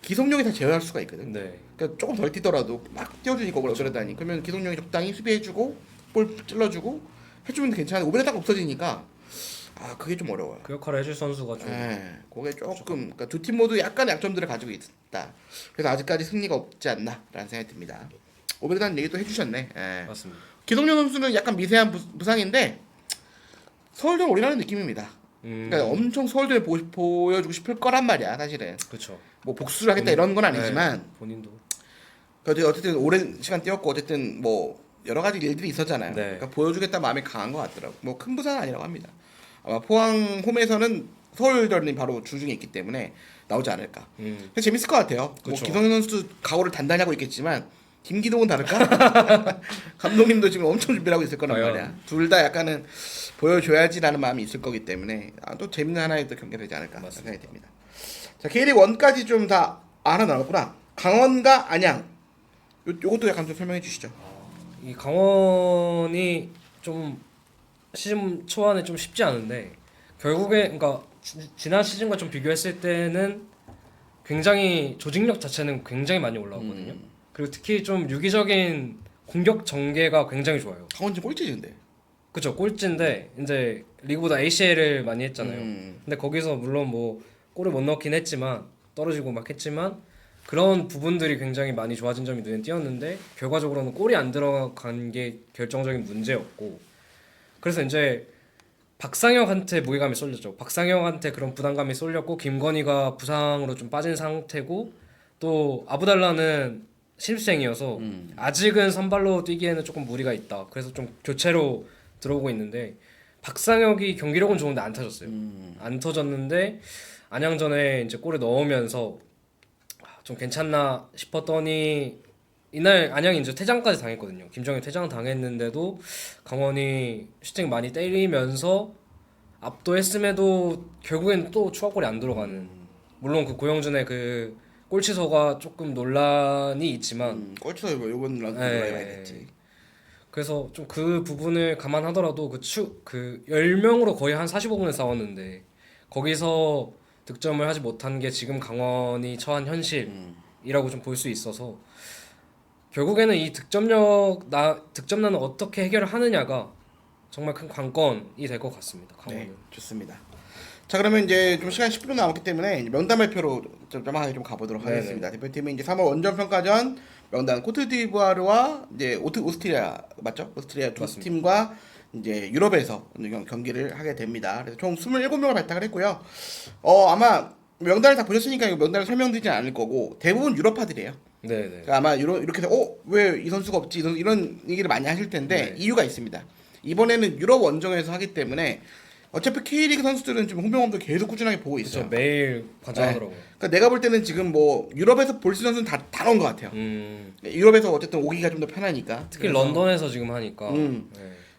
기성용이 다 제어할 수가 있거든. 네. 그러니까 조금 덜 뛰더라도 막 뛰어주니까 오베르단이 그러면 기성용이 적당히 수비해주고 볼 찔러주고 해주면 괜찮은데 오베르단가 없어지니까 그게 좀 어려워요. 그 역할을 해줄 선수가 좀 그게 조금 그러니까 두 팀 모두 약간 약점들을 가지고 있다. 그래서 아직까지 승리가 없지 않나라는 생각이 듭니다. 오베르단 얘기 또 해주셨네. 맞습니다. 기성용 선수는 약간 미세한 부상인데 서울대 올인하는 느낌입니다. 그러니까 엄청 서울대 보여주고 싶을 거란 말이야 사실은. 그렇죠. 뭐 복수를 하겠다 이런 건 아니지만 본인도 어쨌든 오랜 시간 뛰었고 어쨌든 뭐 여러 가지 일들이 있었잖아요. 네. 그러니까 보여주겠다 마음이 강한 것 같더라고. 뭐 큰 부상은 아니라고 합니다. 아마 포항 홈에서는 서울전이 바로 주중에 있기 때문에 나오지 않을까. 그래서 재밌을 것 같아요. 뭐 그쵸. 기성용 선수 각오를 단단히 하고 있겠지만 김기동은 다를까? 감독님도 지금 엄청 준비를 하고 있을 거란 과연. 말이야. 둘 다 약간은 보여줘야지라는 마음이 있을 거기 때문에 또 재밌는 하나의 또 경기가 되지 않을까 생각이 됩니다. 자 K리그 1까지 좀 다 하나 나눴구나. 강원과 안양. 요것도 약간 좀 설명해 주시죠. 이 강원이 좀 시즌 초반에 좀 쉽지 않은데 결국에 그러니까 지난 시즌과 좀 비교했을 때는 굉장히 조직력 자체는 굉장히 많이 올라왔거든요. 그리고 특히 좀 유기적인 공격 전개가 굉장히 좋아요. 강원 지금 꼴찌인데. 그쵸, 꼴찌인데 이제 리그보다 ACL을 많이 했잖아요. 근데 거기서 물론 뭐 골을 못 넣긴 했지만 떨어지고 막 했지만 그런 부분들이 굉장히 많이 좋아진 점이 눈에 띄었는데 결과적으로는 골이 안 들어간 게 결정적인 문제였고 그래서 이제 박상혁한테 무게감이 쏠렸죠. 박상혁한테 그런 부담감이 쏠렸고 김건희가 부상으로 좀 빠진 상태고 또 아부달라는 신입생이어서 아직은 선발로 뛰기에는 조금 무리가 있다. 그래서 좀 교체로 들어오고 있는데 박상혁이 경기력은 좋은데 안 터졌어요. 안 터졌는데 안양전에 이제 골을 넣으면서 좀 괜찮나 싶었더니 이날 안양이 이제 퇴장까지 당했거든요. 김정일 퇴장 당했는데도 강원이 슈팅 많이 때리면서 압도했음에도 결국엔 또 추가골이 안 들어가는. 물론 그 고영준의 그 골치서가 조금 논란이 있지만 꼴찌서 요번 라운드 네. 많이 됐지. 그래서 좀 그 부분을 감안하더라도 그 10명으로 거의 한 45분을 싸웠는데 거기서 득점을 하지 못한 게 지금 강원이 처한 현실이라고 좀 볼 수 있어서 결국에는 이 득점난을 어떻게 해결을 하느냐가 정말 큰 관건이 될 것 같습니다. 강원은. 네, 좋습니다. 자, 그러면 이제 좀 시간 10분 남았기 때문에 이제 명단 발표로 좀 가보도록 네네. 하겠습니다. 대표팀이 이제 3월 원정 평가전 명단 코트디부아르와 이제 오스트리아 맞죠? 오스트리아 두 맞습니다. 팀과 이제 유럽에서 경기를 하게 됩니다. 그래서 총 27명을 발탁을 했고요. 아마 명단을 다 보셨으니까 이거 명단을 설명드리진 않을 거고 대부분 유럽파들이에요. 네네. 그러니까 아마 이렇게 해서 왜 이 선수가 없지 이런 얘기를 많이 하실 텐데 네. 이유가 있습니다. 이번에는 유럽 원정에서 하기 때문에 어차피 K리그 선수들은 좀 홍명원도 계속 꾸준하게 보고 그렇죠. 있어요. 매일 관장하더라고요. 그러니까 내가 볼 때는 지금 뭐 유럽에서 볼 수 있는 선수는 다 나온 것 같아요. 유럽에서 어쨌든 오기가 좀 더 편하니까. 특히 그래서 런던에서 지금 하니까. 네.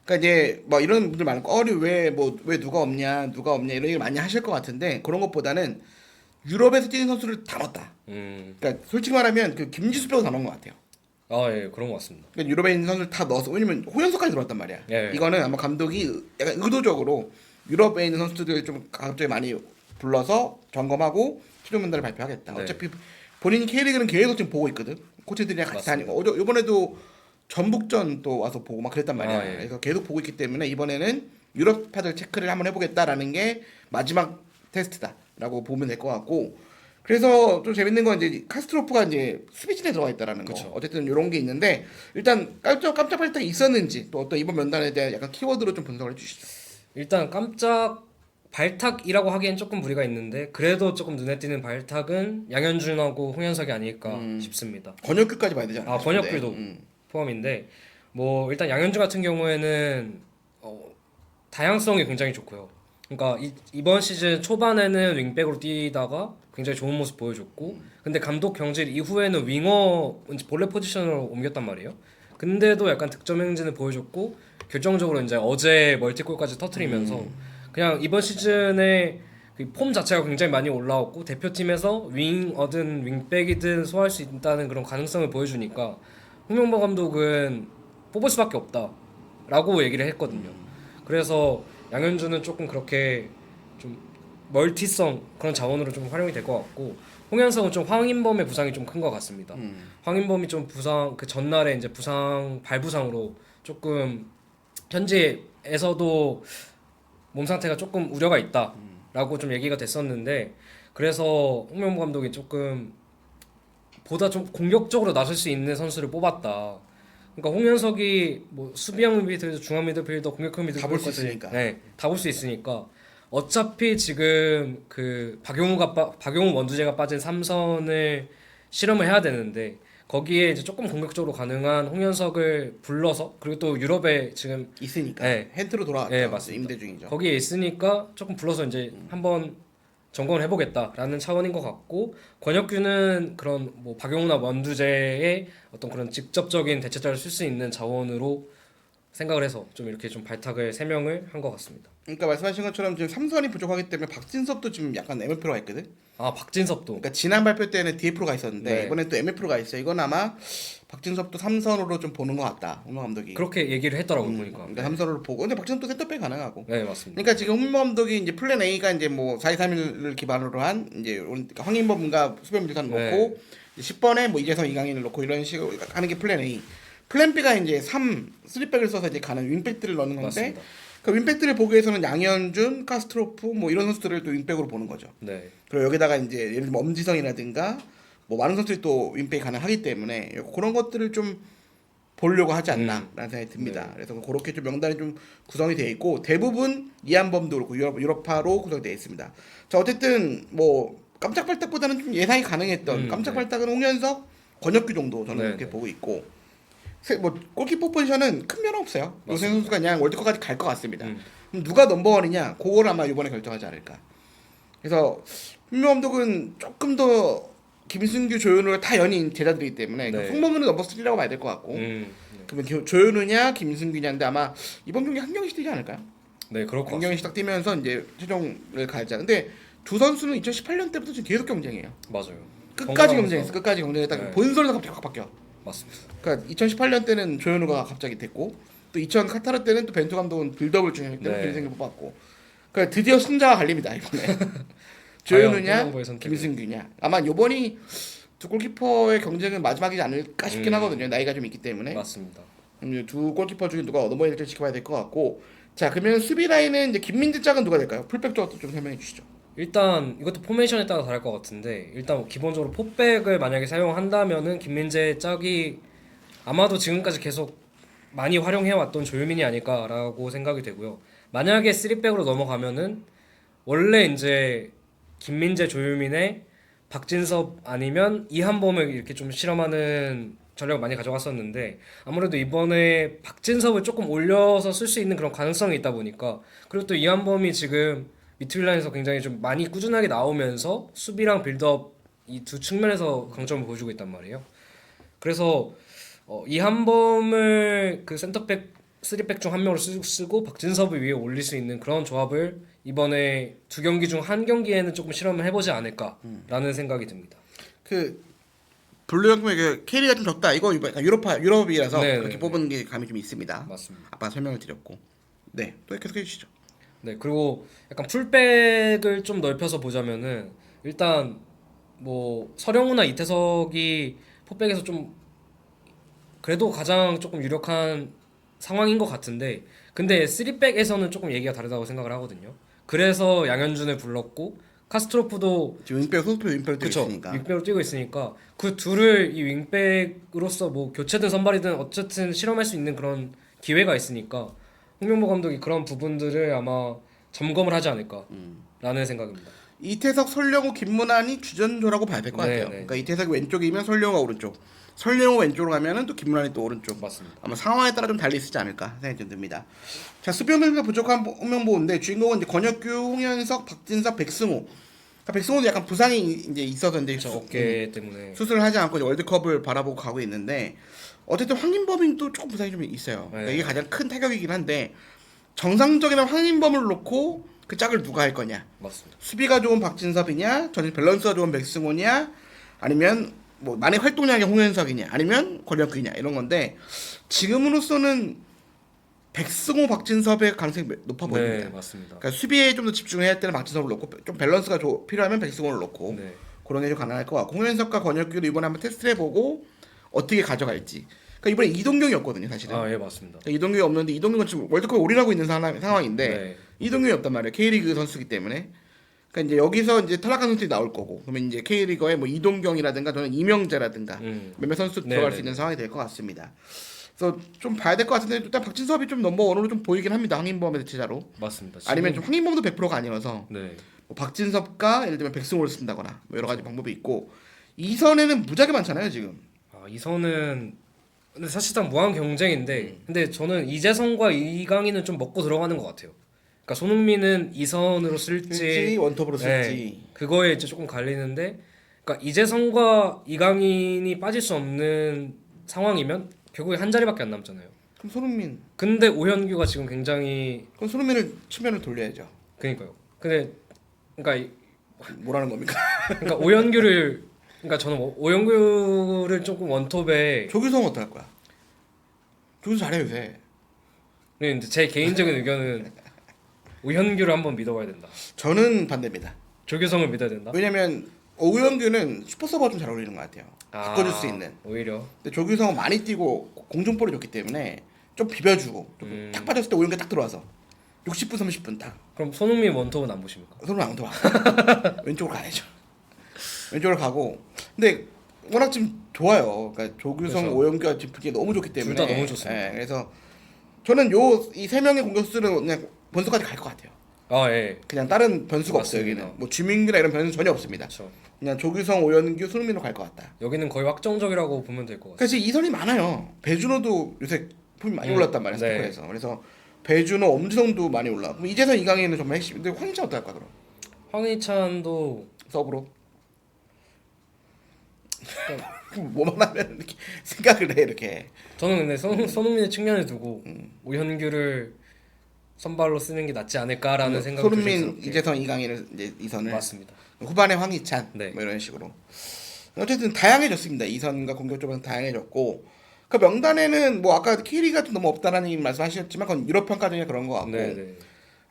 그러니까 이제 뭐 이런 분들 많고 왜 누가 없냐 이런 얘기 많이 하실 것 같은데 그런 것보다는 유럽에서 뛰는 선수를 다 넣었다. 그러니까 솔직히 말하면 그 김지수 빼고 다 넣은 것 같아요. 아, 예, 그런 것 같습니다. 그러니까 유럽에 있는 선수를 다 넣어서 왜냐면 호연석까지 들어왔단 말이야. 예. 이거는 아마 감독이 약간 의도적으로 유럽에 있는 선수들 좀 갑자기 많이 불러서 점검하고 최종 면담을 발표하겠다. 네. 어차피 본인이 K리그는 계속 지금 보고 있거든. 코치들이랑 같이 맞습니다. 다니고 이번에도 전북전 또 와서 보고 막 그랬단 말이야. 아, 예. 그래서 계속 보고 있기 때문에 이번에는 유럽파들 체크를 한번 해보겠다라는 게 마지막 테스트다라고 보면 될 것 같고. 그래서 좀 재밌는 건 이제 카스트로프가 이제 수비진에 들어가 있다라는 거. 그쵸. 어쨌든 이런 게 있는데 일단 깜짝 발탁이 있었는지 또 어떤 이번 면단에 대한 약간 키워드로 좀 분석을 해주시죠. 일단 깜짝 발탁이라고 하기엔 조금 무리가 있는데 그래도 조금 눈에 띄는 발탁은 양현준하고 홍현석이 아닐까 싶습니다. 권혁규까지 봐야 되지 않나? 아, 싶은데. 번역글도 포함인데 뭐 일단 양현준 같은 경우에는 다양성이 굉장히 좋고요. 그러니까 이번 시즌 초반에는 윙백으로 뛰다가 굉장히 좋은 모습 보여줬고 근데 감독 경질 이후에는 윙어 본래 포지션으로 옮겼단 말이에요. 근데도 약간 득점 행진을 보여줬고 결정적으로 이제 어제 멀티골까지 터트리면서 그냥 이번 시즌에 그 폼 자체가 굉장히 많이 올라왔고 대표팀에서 윙어든 윙백이든 소화할 수 있다는 그런 가능성을 보여주니까 홍명보 감독은 뽑을 수밖에 없다라고 얘기를 했거든요. 그래서 양현준은 조금 그렇게 좀 멀티성 그런 자원으로 좀 활용이 될 것 같고 홍현석은 좀 황인범의 부상이 좀 큰 것 같습니다. 황인범이 좀 부상 그 전날에 이제 발부상으로 조금 현지에서도 몸 상태가 조금 우려가 있다라고 좀 얘기가 됐었는데 그래서 홍명보 감독이 조금 보다 좀 공격적으로 나설 수 있는 선수를 뽑았다. 그러니까 홍현석이 뭐 수비형 미드필더, 중앙 미드필더, 공격형 다 볼 수 미드필더까지 있으니까. 네, 다 볼 수 있으니까 어차피 지금 그 박용우 원두재가 빠진 삼선을 실험을 해야 되는데 거기에 이제 조금 공격적으로 가능한 홍현석을 불러서 그리고 또 유럽에 지금 있으니까 네. 헨트로 돌아왔다. 네, 맞습니다. 임대 중이죠. 거기에 있으니까 조금 불러서 이제 한번 점검을 해보겠다라는 차원인 것 같고 권혁규는 그런 뭐 박용우나 원두재의 어떤 그런 직접적인 대체자를 쓸 수 있는 자원으로 생각을 해서 좀 이렇게 좀 발탁을 3명을 한 것 같습니다. 그러니까 말씀하신 것처럼 지금 삼선이 부족하기 때문에 박진섭도 지금 약간 MF로가 있거든. 아, 박진섭도 그러니까 지난 발표 때는 DF로가 있었는데 네. 이번엔 또 MF로가 있어. 이건 아마 박진섭도 삼선으로 좀 보는 것 같다. 홍명 감독이. 그렇게 얘기를 했더라고요 보니까. 그러니까 삼선으로 보고. 근데 박진섭도 센터백 가능하고. 네, 맞습니다. 그러니까 지금 홍명 감독이 이제 플랜 A가 이제 뭐 4-2-3-1을 기반으로 한 이제 그러니까 황인범과 수비형 밀칸 네. 놓고 10번에 뭐 이재성, 이강인을 놓고 이런 식으로 가는 게 플랜 A. 플랜 B가 이제 3백을 써서 이제 가는 윙백들을 넣는 건데 맞습니다. 그 윙백들을 보기 위해서는 양현준, 카스트로프 뭐 이런 선수들을 또 윙백으로 보는 거죠. 네. 그리고 여기다가 이제 예를 들면 엄지성이라든가 뭐 많은 선수들이 또 윙백이 가능하기 때문에 그런 것들을 좀 보려고 하지 않나라는 생각이 듭니다. 네. 그래서 그렇게 좀 명단이 좀 구성이 되어 있고 대부분 이한범도 그렇고 유럽파로 구성되어 있습니다. 자 어쨌든 뭐 깜짝 발탁보다는 좀 예상이 가능했던 깜짝 네. 발탁은 홍현석, 권혁규 정도 저는 네, 그렇게 네. 보고 있고 뭐 골키퍼 포지션은 큰 변화 없어요. 요새 맞습니다. 선수가 그냥 월드컵까지 갈 것 같습니다. 음. 그럼 누가 넘버원이냐 그걸 아마 이번에 결정하지 않을까. 그래서 홍명 감독은 조금 더 김승규, 조현우가 다 연인 제자들이기 때문에 네. 홍범은은 넘버 3라고 봐야 될 것 같고 네. 그러면 조현우냐 김승규냐인데 아마 이번 경기 한경식 뛰지 않을까요? 네, 그럴 것 같습니다. 한경식 딱 뛰면서 이제 최종을 가자. 근데 두 선수는 2018년 때부터 지금 계속 경쟁해요. 맞아요. 끝까지 번갈아가면서. 경쟁했어. 끝까지 경쟁했다가 네. 본선에서 갑자기 확 바뀌어. 맞습니다. 그러니까 2018년 때는 조현우가 갑자기 됐고 또 2000 카타르 때는 또 벤투 감독은 빌드업을 중요했기 때문에 네. 김승규 뽑았고 그러니까 드디어 승자가 갈립니다 이번에. 조현우냐 과연 홍명보의 선택은? 김승규냐. 아마 요번이 두 골키퍼의 경쟁은 마지막이지 않을까 싶긴 하거든요. 나이가 좀 있기 때문에. 맞습니다. 두 골키퍼 중에 누가 어머니를 좀 지켜봐야 될 것 같고. 자, 그러면 수비 라인은 이제 김민재 짝은 누가 될까요? 풀백 쪽도 좀 설명해 주시죠. 일단 이것도 포메이션에 따라 다를 것 같은데 일단 기본적으로 포백을 만약에 사용한다면은 김민재 짝이 아마도 지금까지 계속 많이 활용해 왔던 조유민이 아닐까라고 생각이 되고요. 만약에 3백으로 넘어가면은 원래 이제 김민재 조유민의 박진섭 아니면 이한범을 이렇게 좀 실험하는 전략을 많이 가져갔었는데 아무래도 이번에 박진섭을 조금 올려서 쓸 수 있는 그런 가능성이 있다 보니까 그리고 또 이한범이 지금 미드필라인에서 굉장히 좀 많이 꾸준하게 나오면서 수비랑 빌드업 이 두 측면에서 강점을 보여주고 있단 말이에요. 그래서 이한범을 그 센터백 3백 중 한 명으로 쓰고 박진섭을 위에 올릴 수 있는 그런 조합을 이번에 두 경기 중 한 경기에는 조금 실험을 해보지 않을까라는 생각이 듭니다. 그 블루 형님에게 캐리가 좀 적다. 이거 약간 유럽이라서 네, 그렇게 네, 뽑은 게 감이 좀 있습니다. 맞습니다. 아까 설명을 드렸고. 네, 또 계속해 주시죠. 네, 그리고 약간 풀백을 좀 넓혀서 보자면은 일단 뭐 서령우나 이태석이 포백에서 좀 그래도 가장 조금 유력한 상황인 것 같은데 근데 3백에서는 조금 얘기가 다르다고 생각을 하거든요. 그래서 양현준을 불렀고 카스트로프도 지금 윙백 소수표 윙백을 뛰고 그쵸 있으니까. 윙백으로 뛰고 있으니까 그 둘을 이 윙백으로서 뭐 교체든 선발이든 어쨌든 실험할 수 있는 그런 기회가 있으니까 홍명보 감독이 그런 부분들을 아마 점검을 하지 않을까라는 생각입니다. 이태석, 설령우, 김문환이 주전조라고 봐야 될 것 네, 같아요. 네. 그러니까 이태석이 왼쪽이면 설령우가 오른쪽, 설령우 왼쪽으로 가면은 또 김문환이 또 오른쪽. 맞습니다. 아마 상황에 따라 좀 달리 있지 않을까 생각이 좀 듭니다. 자, 수비형들과 부족한 홍명보인데 주인공은 이제 권혁규, 홍현석, 박진섭, 백승호. 그러니까 백승호는 약간 부상이 이제 있어서 이제 어깨 때문에 수술을 하지 않고 이제 월드컵을 바라보고 가고 있는데 어쨌든 황인범도 조금 부상이 좀 있어요. 그러니까 네. 이게 가장 큰 타격이긴 한데 정상적인 황인범을 놓고 그 짝을 누가 할 거냐? 맞습니다. 수비가 좋은 박진섭이냐, 전체 밸런스가 좋은 백승호냐, 아니면 뭐 만약 활동량이 홍현석이냐, 아니면 권혁규냐 이런 건데 지금으로서는 백승호, 박진섭의 가능성이 높아 보입니다. 네, 맞습니다. 그러니까 수비에 좀 더 집중해야 할 때는 박진섭을 놓고 좀 밸런스가 필요하면 백승호를 놓고 네. 그런 게 좀 가능할 것 같고 홍현석과 권혁규도 이번에 한번 테스트를 해보고 어떻게 가져갈지. 그러니까 이번에 이동경이었거든요 사실은. 아, 예, 맞습니다. 그러니까 이동경이 없는데 이동경은 지금 월드컵에 올인하고 있는 상황인데 네. 이동경이 없단 말이에요. K리그 선수기 때문에. 그러니까 이제 여기서 이제 탈락한 선수들이 나올 거고 그러면 이제 K리거에 뭐 이동경이라든가 저는 이명재라든가 몇몇 선수 들어갈 네, 수 네. 있는 상황이 될 것 같습니다. 그래서 좀 봐야 될 것 같은데 일단 박진섭이 좀 넘버원으로 좀 보이긴 합니다. 황인범의 대체자로. 맞습니다. 아니면 좀 황인범도 100%가 아니어서 네. 뭐 박진섭과 예를 들면 백승호를 쓴다거나 뭐 여러 가지 방법이 있고 이선에는 무지하게 많잖아요 지금. 아, 이선은 근데 사실상 무한 경쟁인데 근데 저는 이재성과 이강인은 좀 먹고 들어가는 것 같아요. 그러니까 손흥민은 이선으로 쓸지 원톱으로 네, 쓸지. 그거에 이제 조금 갈리는데 그러니까 이재성과 이강인이 빠질 수 없는 상황이면 결국에 한 자리밖에 안 남잖아요. 그럼 손흥민. 근데 오현규가 지금 굉장히 그럼 손흥민을 측면을 돌려야죠. 그러니까요. 근데 그러니까 뭐라는 겁니까? 그러니까 오현규를 그러니까 저는 오현규를 조금 원톱에 조규성 어떡할 거야? 조규성 잘해 요새. 근데 제 개인적인 의견은 오현규를 한번 믿어봐야 된다. 저는 반대입니다. 조규성을 믿어야 된다. 왜냐면 오현규는 슈퍼서버가 좀 잘 어울리는 것 같아요. 바꿔줄 수 있는. 오히려 근데 조규성은 많이 뛰고 공중볼을 줬기 때문에 좀 비벼주고 딱 빠졌을 때 오현규 딱 들어와서 60분 30분 딱 그럼 손흥민 원톱은 안 보십니까? 손을 안 들어와. 왼쪽으로 가야죠. 왼쪽으로 가고 근데 워낙 지금 좋아요. 그러니까 조규성, 그렇죠. 오현규가 지금 그게 너무 좋기 때문에 둘 다 너무 좋습니다. 예, 그래서 저는 이 세 명의 공격수는 그냥 번수까지 갈 것 같아요. 아 예. 그냥 다른 변수가 없어요 맞습니다. 여기는. 뭐 주민규나 이런 변수 전혀 없습니다. 그렇죠. 그냥 조규성, 오현규, 손흥민으로 갈 것 같다. 여기는 거의 확정적이라고 보면 될 것 같아요. 그래서 이선이 많아요. 배준호도 요새 폼이 많이 올랐단 말이에요. 네. 스토커에서. 그래서 배준호, 엄지성도 많이 올라고. 이재성, 이강인은 정말 핵심. 근데 황희찬 어떨까 그럼? 황희찬도 서브로. 뭐만 하면 이렇게 생각을 해 이렇게. 저는 근데 손흥민의 측면을 두고 오현규를 선발로 쓰는 게 낫지 않을까라는 생각이 손흥민, 조심스럽게. 이재성, 이강인을 이제 이선을. 맞습니다. 후반에 황희찬 네. 뭐 이런 식으로. 어쨌든 다양해졌습니다. 이선과 공격적으로 다양해졌고 그 명단에는 뭐 아까 K리그가 좀 너무 없다라는 말씀하셨지만 그건 유럽 평가전이나 그런 거 같고 네, 네.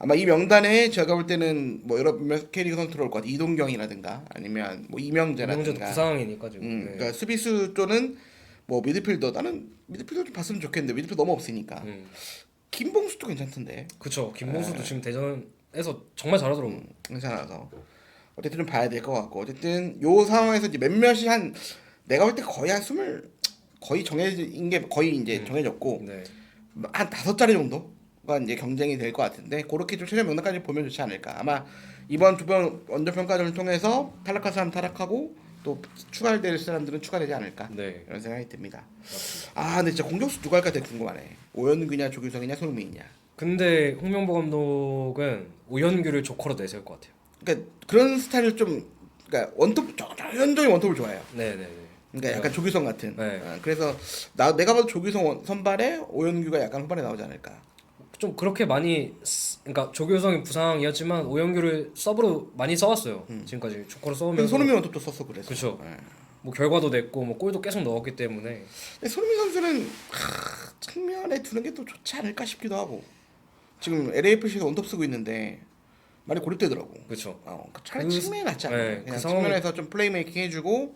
아마 이 명단에 제가 볼 때는 뭐 여러 K리그 선수 들어올 것 같아요. 이동경이라든가 아니면 뭐 이명재도 이명재라든가. 부상이니까 지금. 네. 그러니까 수비수 또는 뭐 미드필더 나는 미드필더 좀 봤으면 좋겠는데 미드필더 너무 없으니까. 김봉수도 괜찮던데. 그쵸. 김봉수도 지금 대전에서 정말 잘하더라고. 괜찮아서 어쨌든 좀 봐야 될 것 같고 어쨌든 요 상황에서 이제 몇몇이 한 내가 볼 때 거의 한 스물 거의 정해진 게 거의 이제 정해졌고 네. 한 5자리 정도가 이제 경쟁이 될 것 같은데 그렇게 좀 최종 명단까지 보면 좋지 않을까. 아마 이번 두 번 원정 평가전을 통해서 탈락할 사람 탈락하고 또 추가될 사람들은 추가되지 않을까. 네. 이런 생각이 듭니다. 맞습니다. 아 근데 진짜 공격수 누가 할까 되게 궁금하네. 오현규냐 조규성이냐 손흥민이냐. 근데 홍명보 감독은 오현규를 조커로 내세울 것 같아요. 그러니까 그런 스타일을 좀 그러니까 원톱 현종이 원톱을 좋아해요. 네네네. 그러니까 약간 조규성 같은. 네. 그래서 내가 봐도 조규성 선발에 오현규가 약간 후반에 나오지 않을까. 좀 그렇게 많이 그러니까 조규성이 부상이었지만 오현규를 서브로 많이 써왔어요. 지금까지 조커로 그래서 써오면서. 손흥민 원톱도 썼어 그래서. 그쵸. 예. 뭐 결과도 냈고 뭐 골도 계속 넣었기 때문에. 근데 손흥민 선수는 측면에 두는 게 또 좋지 않을까 싶기도 하고. 지금 LAFC에서 원톱 쓰고 있는데 많이 고립되더라고. 그렇죠. 차라리 그 측면이 낫지 않나. 네, 그냥 그 상황이- 측면에서 좀 플레이메이킹 해주고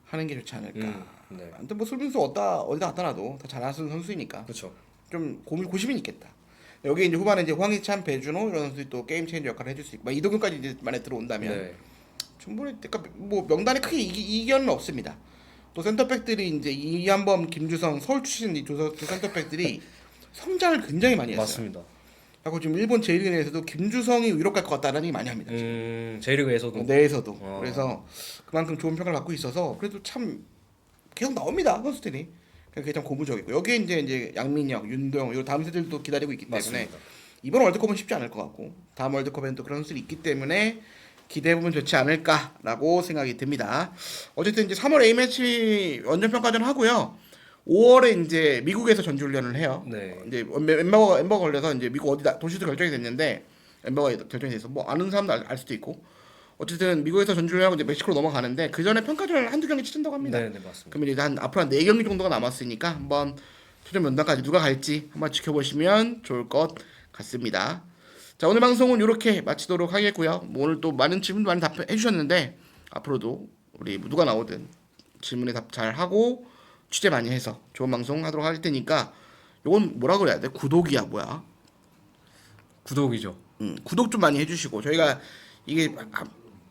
하는 게 좋지 않을까. 네. 아무튼 뭐 손흥민 선수 어디다 갖다 놔도 다 잘하는 선수이니까 그렇죠. 좀 고심은 있겠다. 여기 이제 후반에 이제 황희찬, 배준호 이런 선수들이 또 게임 체인저 역할을 해줄 수 있고, 이동균까지 이제 만에 들어온다면 네. 충분히 그러니까 뭐 명단에 크게 이견은 없습니다. 또 센터백들이 이제 이한범, 김주성, 서울 출신 두 센터백들이 성장을 굉장히 많이 했어요. 맞습니다. 하고 지금 일본 J리그 내에서도 김주성이 유럽 갈 것 같다는 얘기 많이 합니다. J리그에서도. 내에서도. 그래서 그만큼 좋은 평가를 받고 있어서 그래도 참 계속 나옵니다 선수들이. 그게 참 고무적이고 여기에 이제 양민혁, 윤도영 이 다음 세대들도 기다리고 있기 때문에 맞습니다. 이번 월드컵은 쉽지 않을 것 같고 다음 월드컵에는 또 그런 선수들이 있기 때문에 기대해보면 좋지 않을까라고 생각이 듭니다. 어쨌든 이제 3월 A매치 원정평가전 하고요. 5월에 이제 미국에서 전지훈련을 해요. 네. 이제 엠버가 걸려서 이제 미국 어디 도시도 결정이 됐는데 엠버가 결정이 돼서 뭐 아는 사람도 알 수도 있고 어쨌든 미국에서 전지훈련하고 이제 멕시코로 넘어가는데 그 전에 평가전을 한두 경기 치른다고 합니다. 네, 맞습니다. 그러면 이제 앞으로 한 4경기 정도가 남았으니까 한번 최종 명단까지 누가 갈지 한번 지켜보시면 좋을 것 같습니다. 자 오늘 방송은 이렇게 마치도록 하겠고요. 뭐 오늘 또 많은 질문 많이 답해 주셨는데 앞으로도 우리 누가 나오든 질문에 답 잘 하고 취재 많이 해서 좋은 방송 하도록 할 테니까 이건 뭐라 그래야 돼? 구독이야 뭐야? 구독이죠. 구독 좀 많이 해주시고 저희가 이게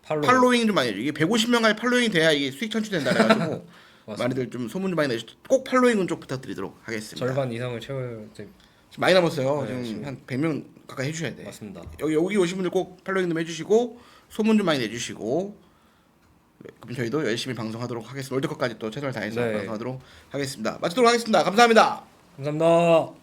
팔로잉 좀 많이 해주고 이게 150명까지 팔로잉이 돼야 이게 수익 창출된다 그래가지고 많이들 좀 소문 좀 많이 내주시고 꼭 팔로잉은 좀 부탁드리도록 하겠습니다. 절반 이상을 채워야 돼. 지금 많이 남았어요. 네, 지금 한 100명 가까이 해주셔야 돼. 맞습니다. 여기 오신 분들 꼭 팔로잉 좀 해주시고 소문 좀 많이 내주시고 네, 그럼 저희도 열심히 방송하도록 하겠습니다. 월드컵까지 또 최선을 다해서 네. 방송하도록 하겠습니다. 마치도록 하겠습니다. 감사합니다. 감사합니다.